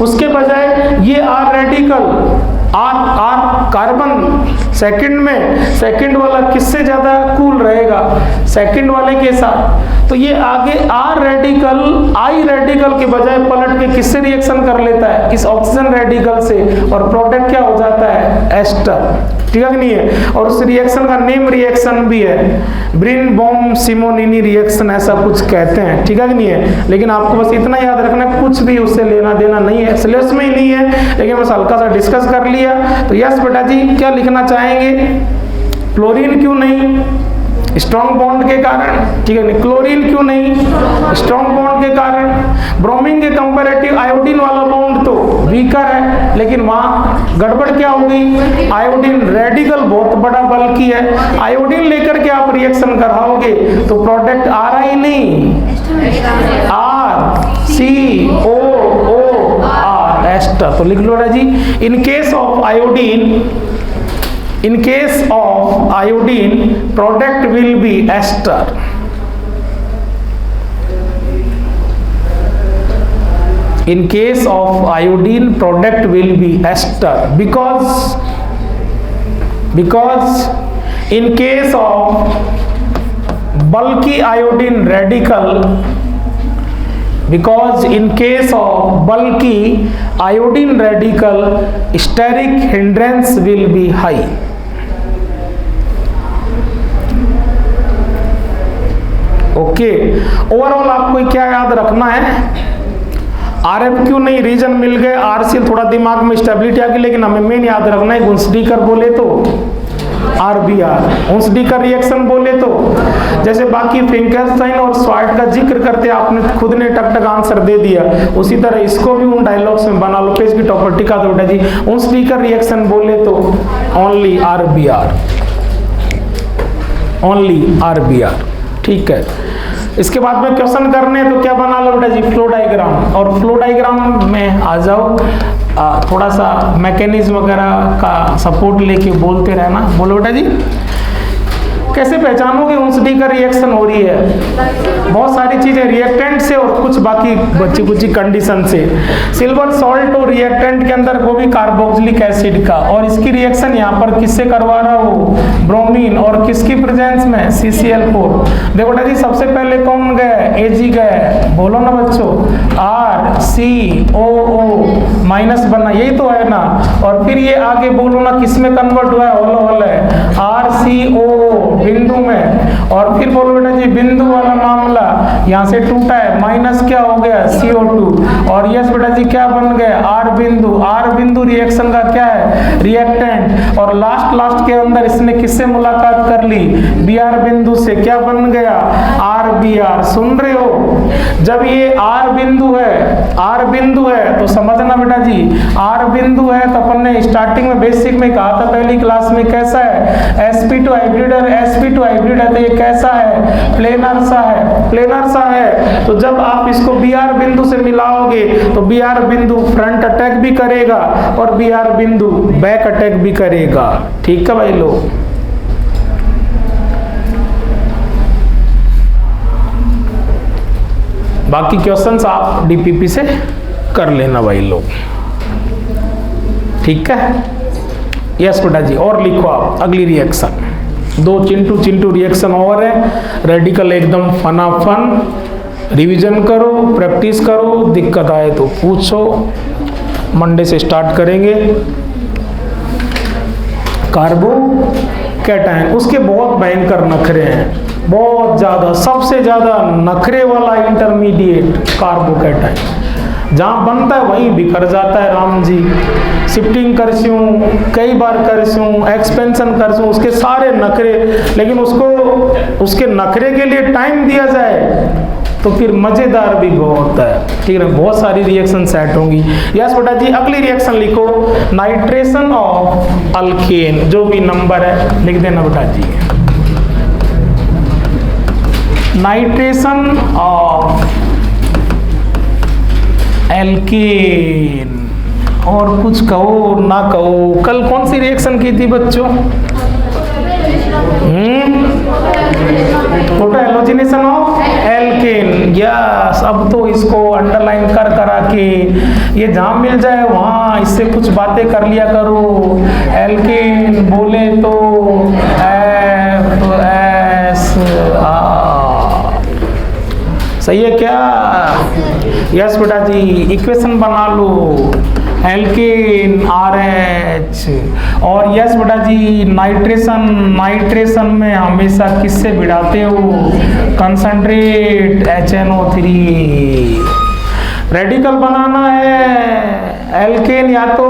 उसके बजाय ये R radical R carbon second वाला किससे ज्यादा कूल रहेगा, सेकंड वाले के साथ। तो ये आगे I रेडिकल के बजाय पलट के किससे रिएक्शन कर लेता है, इस ऑक्सीजन रेडिकल से, और प्रोडक्ट क्या हो जाता है, एस्टर। ठीक है कि नहीं है। और उस रिएक्शन का नेम रिएक्शन भी है, ब्रिन बॉम सिमोनिनी रिएक्शन ऐसा कुछ कहते हैं। ठीक है कि नहीं है। लेकिन आपको बस इतना याद रखना, कुछ भी उससे लेना देना नहीं है, सिलेबस में ही नहीं है, लेकिन बस हल्का सा डिस्कस कर लिया। तो यस बेटा जी, क्या लिखना चाहेंगे, क्लोरीन क्यों नहीं, स्ट्रॉन्ग बॉन्ड के कारण। ठीक है, क्लोरीन क्यों नहीं, स्ट्रॉन्ग बॉन्ड के कारण। ब्रोमीन के कंपैरेटिव आयोडीन वाला बॉन्ड तो वीकर है, लेकिन वहां गड़बड़ क्या हो गई, आयोडीन रेडिकल बहुत बड़ा बल्कि है, आयोडीन लेकर के आप रिएक्शन कराओगे तो प्रोडक्ट आ रहा ही नहीं, RCOOR एस्टर। तो लिख लो जी, in case of iodine product will be ester. In case of iodine product will be ester because in case of bulky iodine radical, steric hindrance will be high. Okay, overall आपको क्या याद रखना है, RF क्यों नहीं, रीजन मिल गए, RCl थोड़ा दिमाग में स्टेबिलिटी आ गई, लेकिन हमें मेन याद रखना है, गुंसडीकर बोले तो RBr, गुंसडीकर रिएक्शन बोले तो, जैसे बाकी फिंकेल्स्टाइन और स्वार्ट का जिक्र करते आपने खुद ने टक टक आंसर दे दिया, उसी तरह इसको भी उन डायलॉग्स में बना लो, पेज की टॉपर टिका दो बेटा जी, गुंसडीकर रिएक्शन बोले तो ओनली RBr। ठीक है, इसके बाद में क्वेश्चन करने तो क्या बना लो बेटा जी, फ्लो डायग्राम। और फ्लो डायग्राम में आ जाओ, थोड़ा सा मैकेनिज्म वगैरह का सपोर्ट लेके बोलते रहना। बोलो बेटा जी, कैसे पहचानोगे उनसडी का रिएक्शन हो रही है, बहुत सारी चीजें रिएक्टेंट से और कुछ बाकी बच्ची कुछ कंडीशन से। सिल्वर सॉल्ट और रिएक्टेंट के अंदर वो भी कार्बोक्सिलिक एसिड का, और इसकी रिएक्शन यहाँ पर किससे करवा रहा हो, ब्रोमीन, और किसकी प्रेजेंस में, CCl4। देखो बेटा जी, सबसे पहले कौन गए, Ag गए, बोलो ना बच्चों, RCOO माइनस बना, यही तो है ना। और फिर ये आगे बोलो ना किस में कन्वर्ट हुआ है, होलो है RCOO बिंदु में, और फिर बोलो बेटा जी बिंदु वाला मामला यहाँ से टूटा है, माइनस क्या हो गया, CO2, और यस बेटा जी क्या बन गया, R बिंदु रिएक्शन का क्या है, रिएक्टेंट। और लास्ट के अंदर इसने किससे मुलाकात कर ली, Br बिंदु से, क्या बन गया, RBr। सुन रहे हो, जब ये R बिंदु है तो समझना बेटा जी, R बिंदु है तो अपन ने स्टार्टिंग में बेसिक में कहा था पहली क्लास में, कैसा है, sp2 हाइब्रिड और sp2 हाइब्रिड है, तो ये कैसा है, प्लेनर सा है। तो जब आप इसको Br बिंदु से मिलाओगे तो Br बिंदु फ्रंट अटैक भी करेगा और Br बिंदु बैक अटैक भी करेगा। ठीक है भाई लोग, बाकी क्वेश्चंस आप डीपीपी से कर लेना भाई लोग। ठीक है, यस बेटा जी, और लिखो आप अगली रिएक्शन, 2 चिंटू रिएक्शन और है, रेडिकल एकदम फनाफन, रिवीजन करो, प्रैक्टिस करो, दिक्कत आए तो पूछो। मंडे से स्टार्ट करेंगे। कार्बो कैटायन, उसके बहुत भयंकर नखरे हैं, बहुत ज्यादा, सबसे ज्यादा नखरे वाला इंटरमीडिएट कार्बो कैटायन, जहाँ बनता है वहीं बिखर जाता है राम जी। शिफ्टिंग करसूं, कई बार करसूं, एक्सपेंशन करसूं, उसके सारे नखरे, लेकिन उसके नखरे के लिए टाइम दिया जाए तो फिर मजेदार भी बहुत है। ठीक है, बहुत सारी रिएक्शन सेट होंगी। यस बेटा जी, अगली रिएक्शन लिखो, नाइट्रेशन ऑफ अल्केन, जो भी नंबर है लिख देना बेटा जी। नाइट्रेशन ऑफ एल्केन, और कुछ कहो ना कहो, कल कौन सी रिएक्शन की थी बच्चों, total halogenation of alkene. Yes, अब तो इसको अंडरलाइन कर करा के ये जहाँ मिल जाए वहाँ इससे कुछ बातें कर लिया करो। एल्केन बोले तो सही है क्या? यस बेटा जी, इक्वेशन बना लो एल्केन RH। और यस बेटा जी, नाइट्रेशन में हमेशा किससे भिड़ाते हो? Concentrate HNO3। रेडिकल बनाना है एल्केन, या तो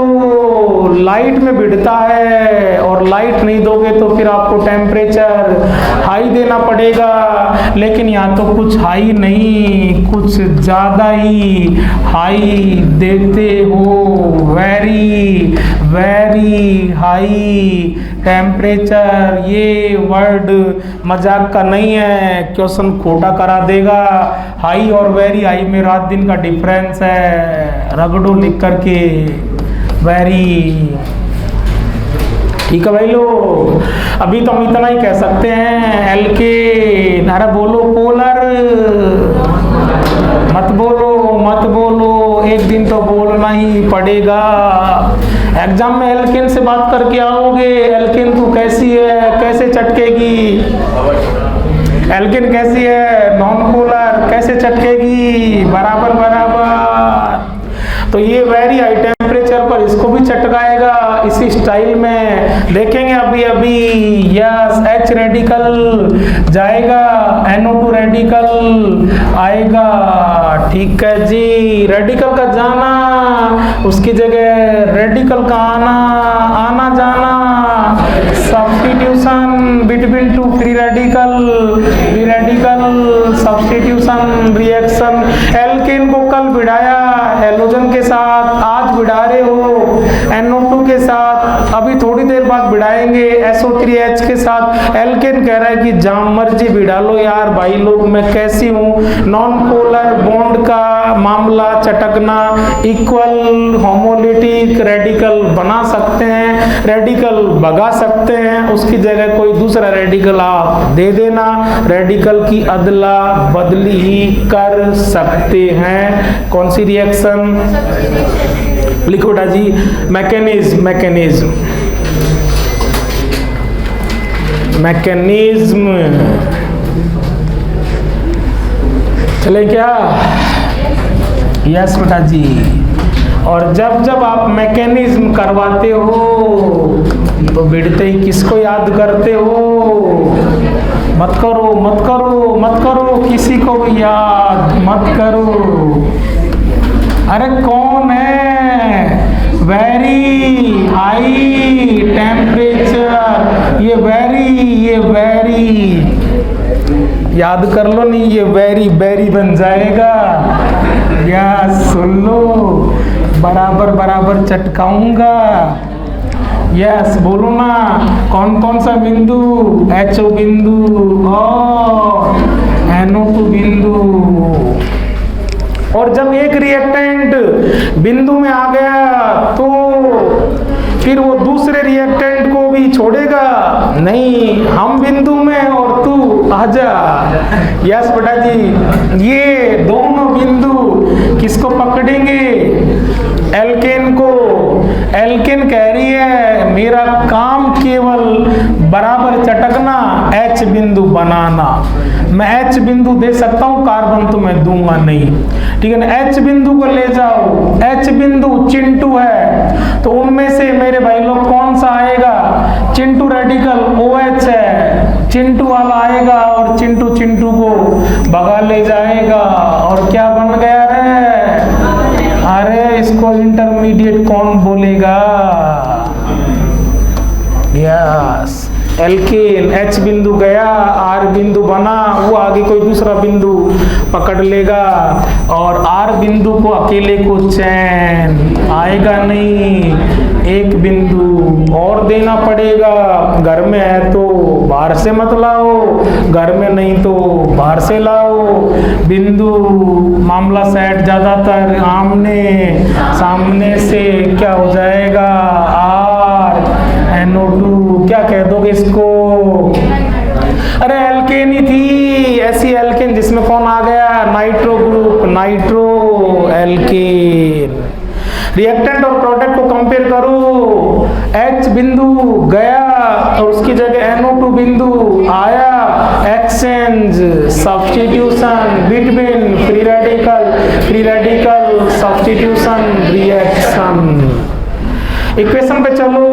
लाइट में भिड़ता है और लाइट नहीं दोगे तो फिर आपको टेम्परेचर हाई देना पड़ेगा, लेकिन या तो कुछ हाई नहीं कुछ ज़्यादा ही हाई देते हो, वेरी वेरी हाई टेम्परेचर। ये वर्ड मजाक का नहीं है, क्वेश्चन खोटा करा देगा। हाई और वेरी हाई में रात दिन का डिफरेंस है, रगड़ो लिख करके वेरी। ठीक है भाई लोग, अभी तो हम इतना ही कह सकते हैं एल्केन। अरे बोलो पोलर, मत बोलो, एक दिन तो बोलना ही पड़ेगा। एग्जाम में एल्केन से बात करके आओगे, एल्केन तू कैसी है, कैसे चटकेगी, एल्केन कैसी है, नॉन पोलर कैसे चटकेगी, बराबर बराबर। तो ये वेरी हाई टेम्परेचर पर इसको भी चटकाएगा इसी स्टाइल में, देखेंगे अभी अभी। यस, H रेडिकल जाएगा, NO2 रेडिकल आएगा। ठीक है जी, रेडिकल का जाना, उसकी जगह रेडिकल का आना जाना, substitution between two free radical substitution reaction. Alkane को कल भिड़ाया हेलोजन के साथ, आज भिड़ा रहे हो NO2 के साथ, अभी थोड़ी देर बाद भिड़ाएंगे SO3H के साथ। एल्केन कह रहा है कि जहां मर्जी भिड़ा लो यार भाई लोग, मैं कैसी हूँ। नॉन पोलर बॉन्ड का मामला चटकना, इक्वल होमोलिटिक रेडिकल बना सकते हैं, रेडिकल भगा सकते हैं, उसकी जगह कोई दूसरा रेडिकल आप दे देना, रेडिकल की अदला बदली ही कर सकते हैं। कौन सी रिएक्शन? लिखो बेटा जी, मैकेनिज्म चले क्या? यस बेटा जी। और जब जब आप मैकेनिज्म करवाते हो तो भिड़ते ही किसको याद करते हो? मत करो, किसी को भी याद मत करो। अरे कौन है? वेरी हाई टेम्परेचर, ये वेरी याद कर लो, नहीं ये वेरी बन जाएगा। या सुन लो, बराबर चटकाऊंगा। यस, बोलो ना, कौन कौन सा बिंदु? HO बिंदु और NO2 बिंदु। और जब एक रिएक्टेंट बिंदु में आ गया तो फिर वो दूसरे रिएक्टेंट को भी छोड़ेगा नहीं, हम बिंदु में और तू आजा। यस बेटा जी, ये दोनों बिंदु किसको पकड़ेंगे? एल्केन को। एल्केन कह रही है मेरा काम केवल बराबर चटकना, H बिंदु बनाना। मैं H बिंदु दे सकता हूँ, कार्बन तो मैं दूंगा नहीं। ठीक है ना, H बिंदु को ले जाओ। H बिंदु चिंटू है तो उनमें से मेरे भाई लोग कौन सा आएगा? चिंटू रेडिकल OH है, चिंटू वाला आएगा और चिंटू को भगा ले जाएगा। और क्या बन गया रे? अरे इसको इंटरमीडिएट कौन बोलेगा? यस, एल्केन H बिंदु गया, R बिंदु बना, वो आगे कोई दूसरा बिंदु पकड़ लेगा और R बिंदु को अकेले को चैन आएगा नहीं, एक बिंदु और देना पड़ेगा। घर में है तो बाहर से मत लाओ, घर में नहीं तो बाहर से लाओ। बिंदु मामला सेट, ज्यादातर आमने सामने से क्या हो जाएगा? R NO2 क्या कह दोगे इसको? अरे एल्केन ही थी, नाइट्रो एल्केन। रिएक्टेंट और प्रोडक्ट को कंपेयर करो, H बिंदु गया और उसकी जगह NO2 बिंदु आया, exchange substitution between free radical substitution reaction. Equation पे चलो,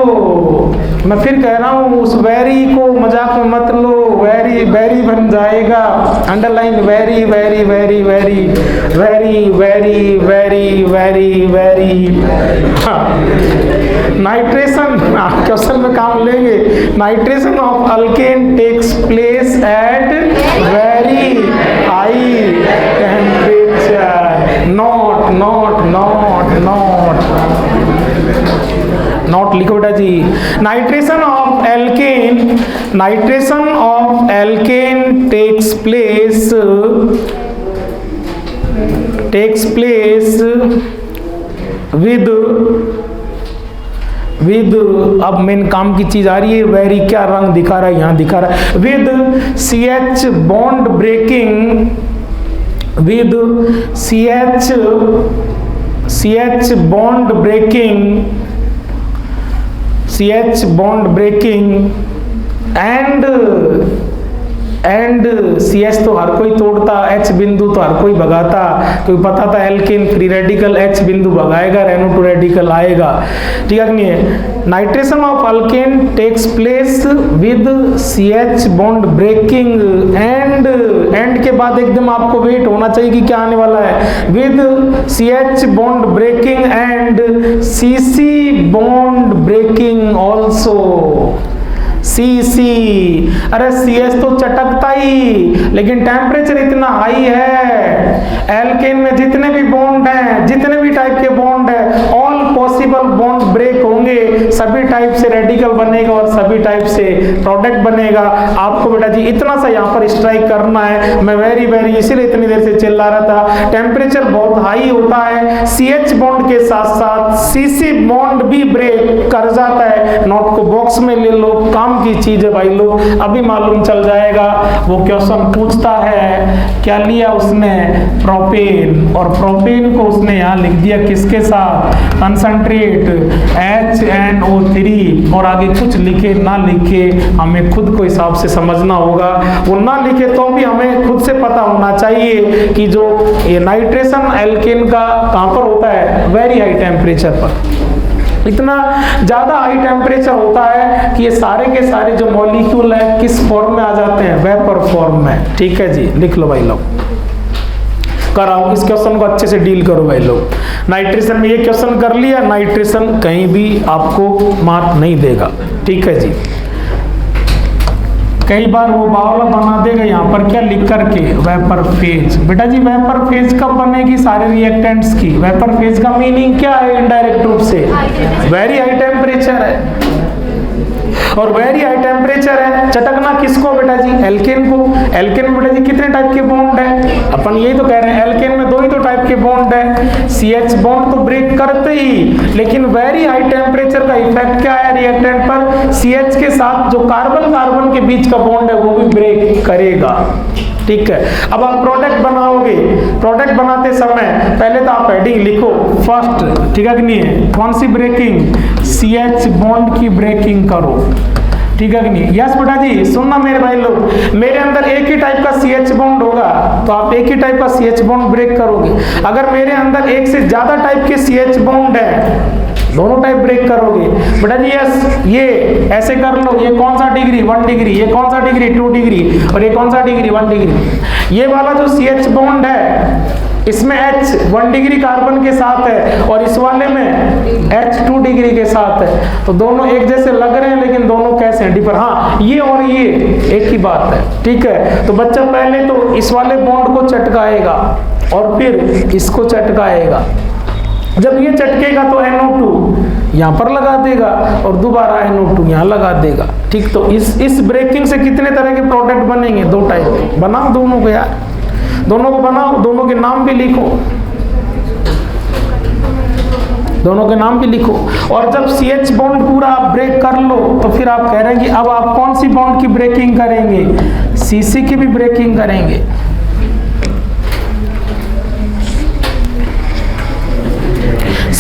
मैं फिर कह रहा हूँ उस वेरी को मजाक में मत लो, वेरी वेरी बन जाएगा, underline very very very very very very very very very. Nitration question में काम लेंगे। Nitration of alkane takes place at very high temperature, not not not not not लिखो बेटा जी। Nitration of alkane takes place with अब मेन काम की चीज आ रही है, वेरी क्या रंग दिखा रहा है, यहां दिखा रहा है, with CH bond breaking, with CH bond breaking and CH तो हर कोई तोड़ता, H बिंदु तो हर कोई भगाता, क्योंकि पता था एल्केन फ्री रेडिकल H बिंदु भगाएगा, NO2 रेडिकल आएगा, ठीक है नहीं है। Nitration of alkane takes place with CH bond breaking and के बाद एकदम आपको वेट होना चाहिए कि क्या आने वाला है, with CH bond breaking and CC bond breaking also. CC, अरे CS तो चटकता ही, लेकिन टेम्परेचर इतना हाई है, एल्केन में जितने भी बॉन्ड हैं, जितने भी टाइप के बॉन्ड है, ऑल पॉसिबल बॉन्ड ब्रेक होंगे, सभी टाइप से रेडिकल बनेगा और सभी टाइप से प्रोडक्ट बनेगा। आपको बेटा जी इतना सा यहाँ पर स्ट्राइक करना है, मैं वेरी वेरी इसीलिए इतनी देर से चिल्ला रहा था, टेम्परेचर बहुत हाई होता है, CH बॉन्ड के साथ साथ CC बॉन्ड भी ब्रेक कर जाता है। नोट को बॉक्स में ले लो, काम की चीज है भाई लोग, अभी मालूम चल जाएगा। वो क्वेश्चन पूछता है क्या लिया उसने, प्रोपेन, और प्रोपेन को उसने यहाँ लिख दिया किसके साथ, कंसंट्रेट HNO3, और आगे कुछ लिखे ना लिखे हमें खुद को हिसाब से समझना होगा, वो ना लिखे तो भी हमें खुद से पता होना चाहिए कि जो ये नाइट्रेशन एल्केन का कहाँ पर होता है, वेरी हाई टेम्परेचर पर, इतना ज्यादा हाई टेम्परेचर होता है कि ये सारे के सारे जो मॉलिक्यूल है किस फॉर्म में आ जाते हैं, वेपर फॉर्म में। ठीक है जी, लिख लो भाई लोग, कराओ इस क्वेश्चन को अच्छे से डील करो भाई लोग। नाइट्रेशन में ये क्वेश्चन कर लिया, नाइट्रेशन कहीं भी आपको मार्क नहीं देगा, ठीक है जी। कई बार वो बावला बना देगा यहाँ पर क्या लिख करके, वेपर फेज। बेटा जी वेपर फेज कब बनेगी, सारे रिएक्टेंट्स की। वेपर फेज का मीनिंग क्या है इनडायरेक्ट रूप से, वेरी हाई टेम्परेचर है, और वेरी हाई टेम्परेचर है, चटकना किसको बेटा जी, एल्केन को। एल्केन में बेटा जी कितने टाइप के बॉन्ड है, अपन यही तो कह रहे हैं, एल्केन में दो ही तो टाइप के बॉन्ड है, CH बॉन्ड तो ब्रेक करते ही, लेकिन वेरी हाई टेम्परेचर का इफेक्ट क्या है रिएक्टेंट पर, CH के साथ जो कार्बन कार्बन के बीच का बॉन्ड है वो भी ब्रेक करेगा। ठीक है, अब आप प्रोडक्ट बनाओगे, प्रोडक्ट बनाते समय पहले तो आप हेडिंग लिखो फर्स्ट, ठीक है कि नहीं है, कौन सी ब्रेकिंग, CH बॉन्ड की ब्रेकिंग करो, ठीक है कि नहीं। यस बेटा जी, सुनना मेरे भाई लोग, मेरे अंदर एक ही टाइप का CH बॉन्ड होगा तो आप एक ही टाइप का CH बॉन्ड ब्रेक करोगे। अगर मेरे अंदर एक से ज्यादा टाइप के CH बॉन्ड है, दोनों टाइप ब्रेक करोगे। बेटा जी यस, ये ऐसे कर लो, ये कौन सा डिग्री 1 डिग्री, ये कौन सा डिग्री 2 डिग्री, और ये कौन सा डिग्री 1 डिग्री। ये वाला जो CH बॉन्ड है इसमें H 1 डिग्री कार्बन के साथ है और इस वाले में H 2 डिग्री के साथ है, तो दोनों एक जैसे लग रहे हैं लेकिन दोनों कैसे हैं, डिफर। हाँ, ये और ये एक ही बात है, ठीक है। तो बच्चा पहले तो इस वाले बॉन्ड को चटकाएगा और फिर इसको चटकाएगा, जब ये चटकेगा तो NO2 यहाँ पर लगा देगा और दोबारा NO2 यहाँ लगा देगा, ठीक। तो इस ब्रेकिंग से कितने तरह के प्रोडक्ट बनेंगे, 2 टाइप। बनाओ दोनों को यार, दोनों को बनाओ, दोनों के नाम भी लिखो, दोनों के नाम भी लिखो। और जब CH बॉन्ड पूरा आप ब्रेक कर लो तो फिर आप कह रहे हैं कि अब आप कौन सी बॉन्ड की ब्रेकिंग करेंगे, CC की भी ब्रेकिंग करेंगे।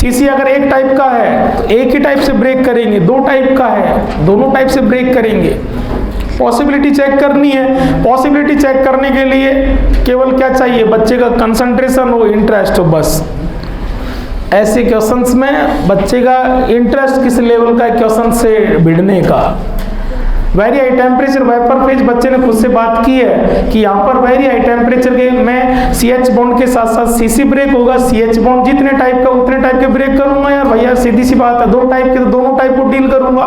सीसी अगर एक टाइप का है तो एक ही टाइप से ब्रेक करेंगे, दो टाइप का है दोनों टाइप से ब्रेक करेंगे। पॉसिबिलिटी चेक करनी है, पॉसिबिलिटी चेक करने के लिए केवल क्या चाहिए, बच्चे का कंसंट्रेशन हो, इंटरेस्ट हो, बस। ऐसे क्वेश्चंस में बच्चे का इंटरेस्ट किस लेवल का है क्वेश्चन से भिड़ने का। Very high temperature vapour phase, बच्चे ने खुद से बात की है कि यहाँ पर वेरी हाई टेम्परेचर के में CH बॉन्ड के साथ साथ CC ब्रेक होगा। CH बॉन्ड जितने टाइप का उतने टाइप के ब्रेक करूंगा यार भैया, सीधी सी बात है। दो टाइप के तो दोनों टाइप को डील करूंगा।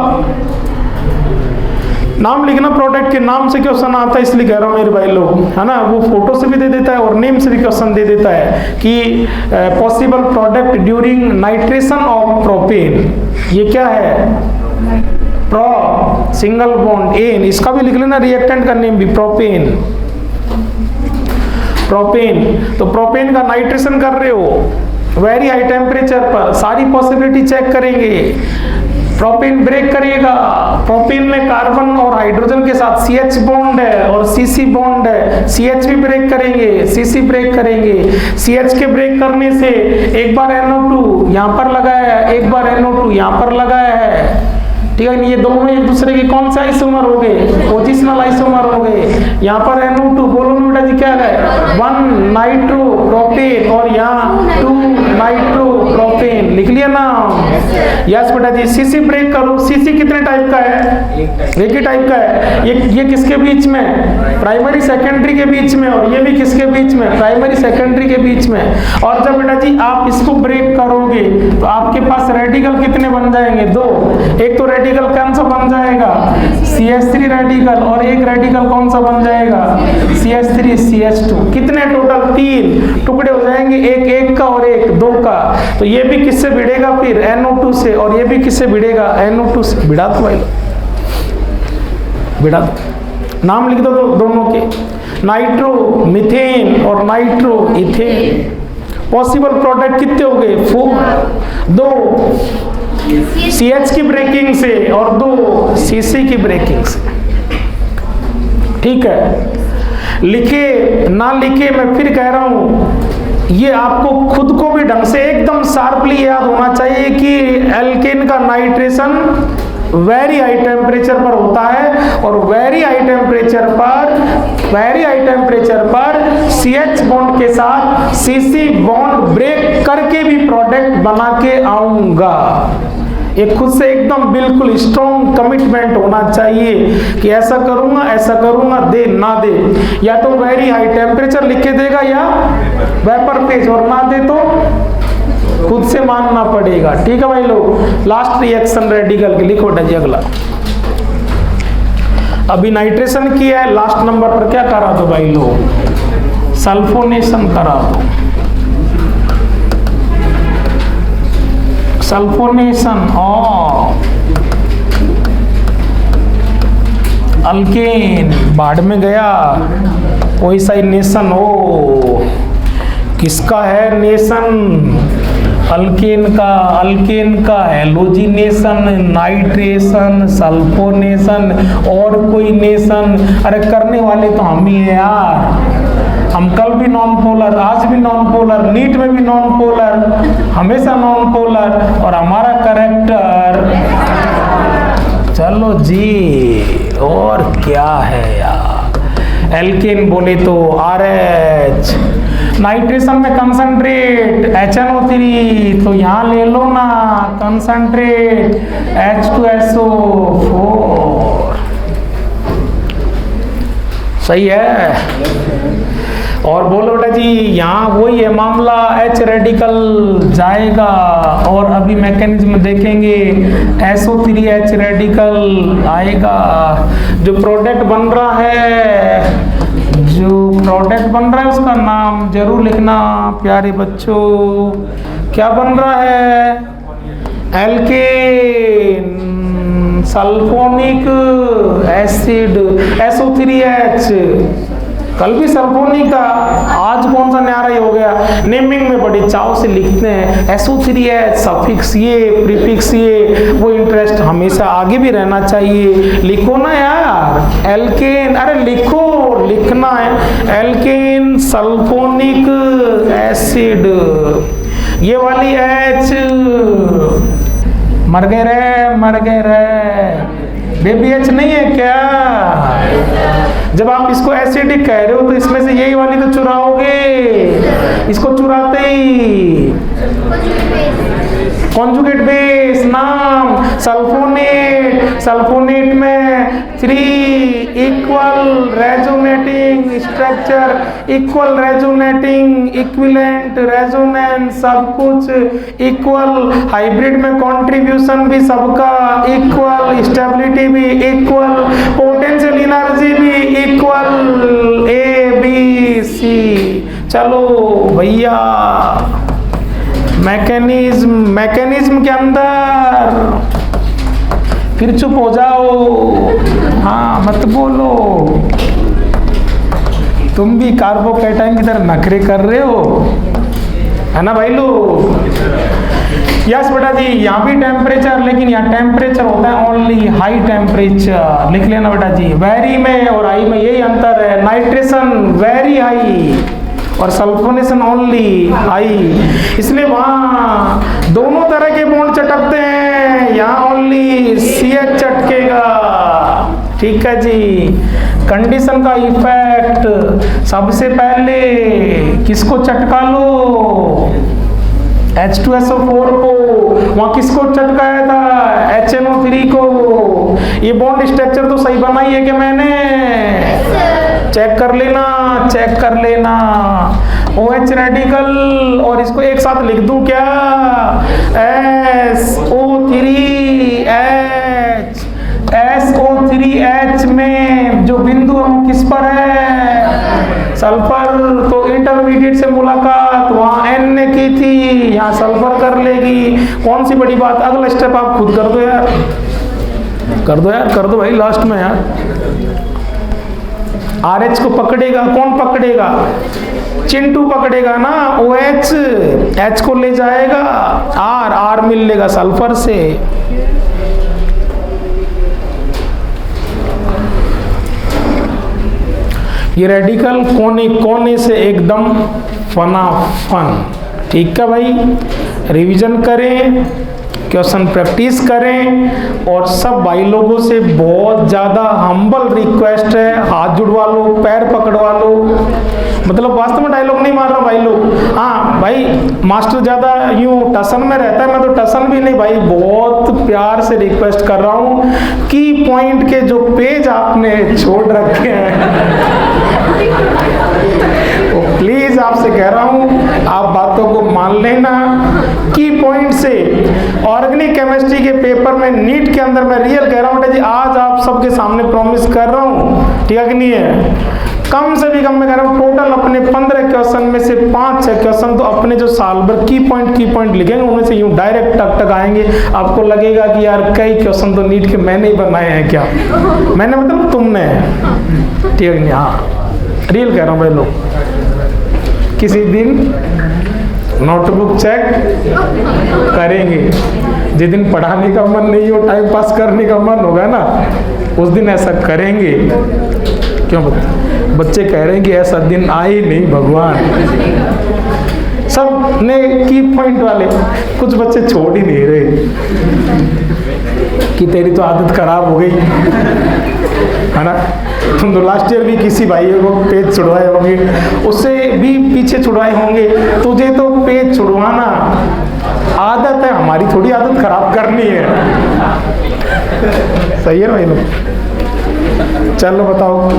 नाम लिखना, प्रोडक्ट के नाम से क्वेश्चन आता है इसलिए कह रहा हूँ मेरे भाई लोग, है ना। वो फोटो से भी दे देता है और नेम से भी क्वेश्चन दे देता है कि possible product during nitration of propane. ये क्या है, प्रो सिंगल बॉन्ड एन, इसका भी लिख लेना, रिएक्टेंट का नेम भी प्रोपेन। प्रोपेन, तो प्रोपेन का नाइट्रेशन कर रहे हो वेरी हाई टेम्परेचर पर, सारी पॉसिबिलिटी चेक करेंगे। प्रोपेन ब्रेक करेगा, प्रोपेन में कार्बन और हाइड्रोजन के साथ CH बॉन्ड है और CC बॉन्ड है, CH भी ब्रेक करेंगे, CC ब्रेक करेंगे। CH के ब्रेक करने से एक बार NO2 यहाँ पर लगाया है, एक बार NO2 यहाँ पर लगाया है, ठीक है। ये दोनों एक दूसरे के कौन से आइसोमर हो गए, पोजिशनल आइसोमर हो गए। यहाँ पर NO2 बोलो बेटा जी क्या है, 1 नाइट्रो प्रोपेन और यहाँ 2 नाइट्रो प्रोपेन, लिख लिया ना। यस बेटा जी। CC ब्रेक करो, CC कितने टाइप का है, एक ही टाइप का है। ये किसके बीच में, प्राइमरी सेकेंडरी के बीच में, और ये भी किसके बीच में, प्राइमरी सेकेंडरी के बीच में। और जब बेटा जी आप इसको ब्रेक करोगे तो आपके पास रेडिकल कितने बन जाएंगे, दो। एक तो रेडिकल कौन सा बन जाएगा, CH3 रेडिकल, और एक रेडिकल कौन सा बन जाएगा, CH3 CH2। कितने टोटल, 3 टुकड़े हो जाएंगे, एक का और एक 2 का। तो ये भी किससे भिड़ेगा फिर, NO2 से, और ये भी किससे भिड़ेगा, NO2 से। भिड़ा दो भाई, भिड़ा दो, नाम लिख दो दोनों के, नाइट्रो मीथेन और नाइट्रो इथेन। पॉसिबल प्रोडक्ट कितने हो गए, 4, 2 CH की ब्रेकिंग से और 2 CC की ब्रेकिंग से, ठीक है। लिखे ना लिखे मैं फिर कह रहा हूं, ये आपको खुद को भी ढंग से एकदम शार्पली याद होना चाहिए कि एल्केन का नाइट्रेशन वेरी हाई टेम्परेचर पर होता है, और वेरी हाई टेम्परेचर पर CH बॉन्ड के साथ CC बॉन्ड ब्रेक करके भी प्रोडक्ट बना के आऊंगा। ये खुद से एकदम बिल्कुल स्ट्रॉन्ग कमिटमेंट होना चाहिए कि ऐसा करूंगा, दे ना दे, या तो वेरी हाई टेम्परेचर लिख के देगा या वेपर फेज, और ना दे तो खुद से मानना पड़ेगा, ठीक है भाई लोग। लास्ट रिएक्शन रेडिकल के लिखो बेटा जी अगला। अभी नाइट्रेशन किया है, लास्ट नंबर पर क्या करा दो भाई लोग, सल्फोनेशन करा दो। सल्फोनेशन और अल्केन, बाढ़ में गया कोई सा नेशन हो, किसका है नेशन, अल्केन का हेलोजिनेशन, नाइट्रेशन, सल्फोनेशन, और कोई नेशन। अरे करने वाले तो हम ही हैं यार, हम कल भी नॉन पोलर, आज भी नॉन पोलर, नीट में भी नॉन पोलर, हमेशा नॉन पोलर, और हमारा कैरेक्टर, चलो जी और क्या है यार। एल्केन बोले तो RH, नाइट्रेशन में कंसंट्रेट HNO3, तो यहाँ ले लो ना कंसंट्रेट H2SO4, सही है। और बोलो बेटा जी यहाँ वही है मामला, H रेडिकल जाएगा, और अभी मैकेनिज्म देखेंगे, SO3H रेडिकल आएगा। जो प्रोडक्ट बन रहा है उसका नाम जरूर लिखना प्यारे बच्चों, क्या बन रहा है, एल्केन सल्फोनिक एसिड SO3H, कल भी सल्फोनिक था, आज कौन सा न्यारा हो गया, नेमिंग में बड़ी चाव से लिखते हैं SO3H, सफिक्स ये, प्रीफिक्स ये, वो इंटरेस्ट हमेशा आगे भी रहना चाहिए। लिखो ना यार एल्केन, अरे लिखना है एल्केन सल्फोनिक एसिड, ये वाली H, मर गए रे, बेबी H नहीं है क्या? जब आप इसको एसिडिक कह रहे हो तो इसमें से यही वाली तो चुराओगे, इसको चुराते ही कॉन्जुगेट बेस नाम सल्फोनेट, सल्फोनेट में 3 equal resonating structure, equal resonating, equivalent resonance, सब कुछ इक्वल, हाइब्रिड में कंट्रीब्यूशन भी सबका इक्वल, स्टेबिलिटी भी इक्वल, पोटेंशियल एनर्जी भी इक्वल, A B C। चलो भैया मैकेनिज्म के अंदर फिर चुप हो जाओ, हाँ मत बोलो, तुम भी कार्बोकैटायन की तरह नखरे कर रहे हो, है ना भाई लोग? यस बेटा जी, यहाँ भी टेम्परेचर, लेकिन यहाँ टेम्परेचर होता है ओनली हाई टेम्परेचर, लिख लेना बेटा जी। वेरी में और हाई में यही अंतर है, नाइट्रेशन वेरी हाई और सल्फोनेशन ओनली हाई, इसलिए वहां दोनों तरह के बॉन्ड चटकते हैं, यहाँ ओनली CH चटकेगा। ठीक है जी। कंडीशन का इफेक्ट, सबसे पहले किसको चटका लो? H2SO4 को, वहां किसको चटकाया था? HNO3 को। ये बॉन्ड स्ट्रक्चर तो सही बनाई है कि मैंने? चेक कर लेना, OH रेडिकल, और इसको एक साथ लिख दूं क्या? SO3H में जो बिंदु है वो किस पर है? सल्फर। तो इंटरमीडिएट से मुलाकात वहां N ने की थी, यहाँ सल्फर कर लेगी। कौन सी बड़ी बात? अगला स्टेप आप खुद कर दो यार, कर दो भाई लास्ट में यार। RH को पकड़ेगा कौन? पकड़ेगा चिंटू पकड़ेगा ना, OH H को ले जाएगा, R मिल लेगा सल्फर से। ये रेडिकल कोने कोने से एकदम फनाफन। ठीक है भाई, रिवीजन करें, क्वेश्चन प्रैक्टिस करें, और सब भाई लोगों से बहुत ज़्यादा हम्बल रिक्वेस्ट है, हाथ जुड़वा लो, पैर पकड़वा लो। मतलब वास्तव में डायलॉग नहीं मार रहा भाई लोग। हाँ भाई, मास्टर ज़्यादा यूँ टसन में रहता है, मैं तो टसन भी नहीं भाई, बहुत प्यार से रिक्वेस्ट कर रहा हूँ कि पॉइंट के जो पेज आपने छोड़ रखे हैं तो प्लीज आपसे कह रहा हूं, आप बातों को मान लेना। की पॉइंट से ऑर्गेनिक केमिस्ट्री के पेपर में नीट के अंदर मैं रियल कह रहा हूं जी, आज आप सबके सामने प्रॉमिस कर रहा हूं, ठीक है कि नहीं है? कम से भी कम मैं कह रहा हूँ टोटल अपने 15 क्वेश्चन में से 5-6 क्वेश्चन तो अपने जो साल भर की पॉइंट लिखेंगे उनमें से यूं डायरेक्ट टक आएंगे। आपको लगेगा कि यार कई क्वेश्चन तो नीट के मैंने ही बनाए हैं क्या? मैंने मतलब तुमने, ठीक है नहीं? हाँ रियल कह रहा हूँ भाई लोग। किसी दिन नोटबुक चेक करेंगे, जिस दिन पढ़ाने का मन नहीं हो, टाइम पास करने का मन होगा ना, उस दिन ऐसा करेंगे। क्यों बच्चे कह रहे हैं कि ऐसा दिन आए नहीं भगवान। सब ने की पॉइंट वाले, कुछ बच्चे छोड़ ही नहीं रहे कि तेरी तो आदत खराब हो गई है ना। तुम तो लास्ट ईयर भी किसी भाई को पेज छुड़वाए होंगे, उससे भी पीछे छुड़वाए होंगे, तुझे तो पेज छुड़वाना आदत है, हमारी थोड़ी आदत खराब करनी है। सही है भाई लोग? चलो बताओ,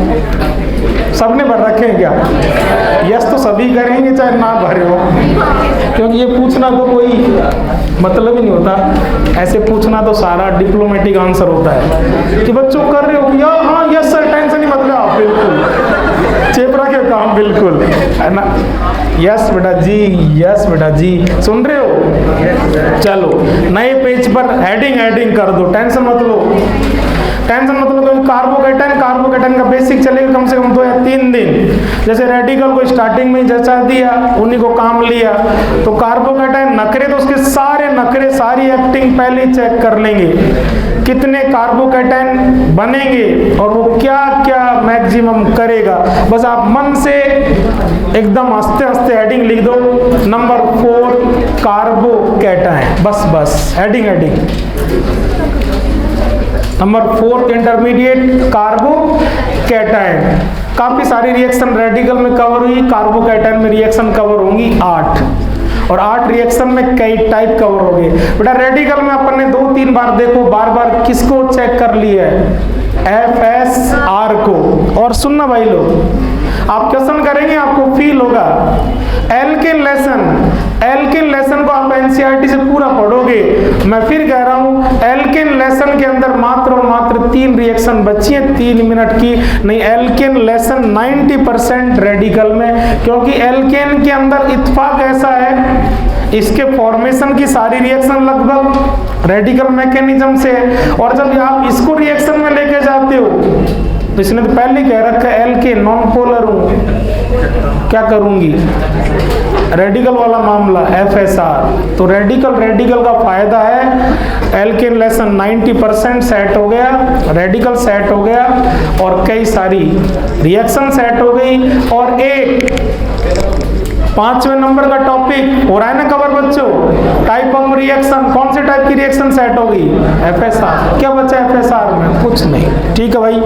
सबने भर रखे हैं क्या? यस तो सभी करेंगे चाहे ना भरे हो, क्योंकि ये पूछना तो कोई मतलब ही नहीं होता। ऐसे पूछना तो सारा डिप्लोमेटिक आंसर होता है कि बच्चों कर रहे हो या हाँ यस सर, टेंशन नहीं मतलब आप बिल्कुल चेपरा के काम बिल्कुल, है ना? यस बेटा जी, यस बेटा जी, सुन रहे हो? चलो नए पेज पर हेडिंग कर दो, टेंशन मत लो, टेंशन मतलब तो कार्बोकेटाइन का बेसिक चलेगा कम से कम 2 या 3 दिन। जैसे रेडिकल को स्टार्टिंग में जचा दिया, उन्हीं को काम लिया, तो कार्बोकेटाइन नखरे तो उसके सारे नखरे, सारी एक्टिंग पहले चेक कर लेंगे, कितने कार्बोकेटाइन बनेंगे और वो क्या क्या मैक्सिमम करेगा। बस आप मन से एकदम हंसते हंसते हेडिंग लिख दो, नंबर 4 कार्बोकैटायन। बस हेडिंग। Number 4 intermediate carbocation. काफी सारी रिएक्शन रेडिकल में कवर हुई, कार्बोकैटायन में रिएक्शन कवर होंगी 8, और 8 रिएक्शन में कई टाइप कवर हो गए। बेटा रेडिकल में अपन ने 2-3 बार देखो, बार किसको चेक कर लिया है, FSR को। और सुनना भाई लोग, आप क्वेश्चन करेंगे आपको फील होगा, एल्केन लेसन को आप एनसीईआरटी से पूरा पढ़ोगे। मैं फिर कह रहा हूं, एल्केन लेसन के अंदर मात्र और मात्र 3 रिएक्शन बची है 3 मिनट की। नहीं, एल्केन लेसन 90% रेडिकल में, क्योंकि एल्केन के अंदर इत्तेफाक ऐसा है, इसके फॉर्मेशन की सारी रिएक्शन लगभग रेडिकल मैकेनिज्म से है। और जब आप इसको रिएक्शन में लेके जाते हो, तो इसने तो पहले कह रखा है एल्केन नॉन पोलर हूं, क्या करूंगी, रेडिकल वाला मामला FSR। तो रेडिकल का फायदा है, एल्केन लेसन 90% सेट हो गया, रेडिकल सेट हो गया, और कई सारी रिएक्शन सेट हो गई। और एक 5वें नंबर का टॉपिक हो रहा है ना कवर बच्चों, टाइप ऑफ रिएक्शन। कौन से टाइप की रिएक्शन सेट हो गई, FSR। क्या बचा FSR में, कुछ नहीं। ठीक है भाई।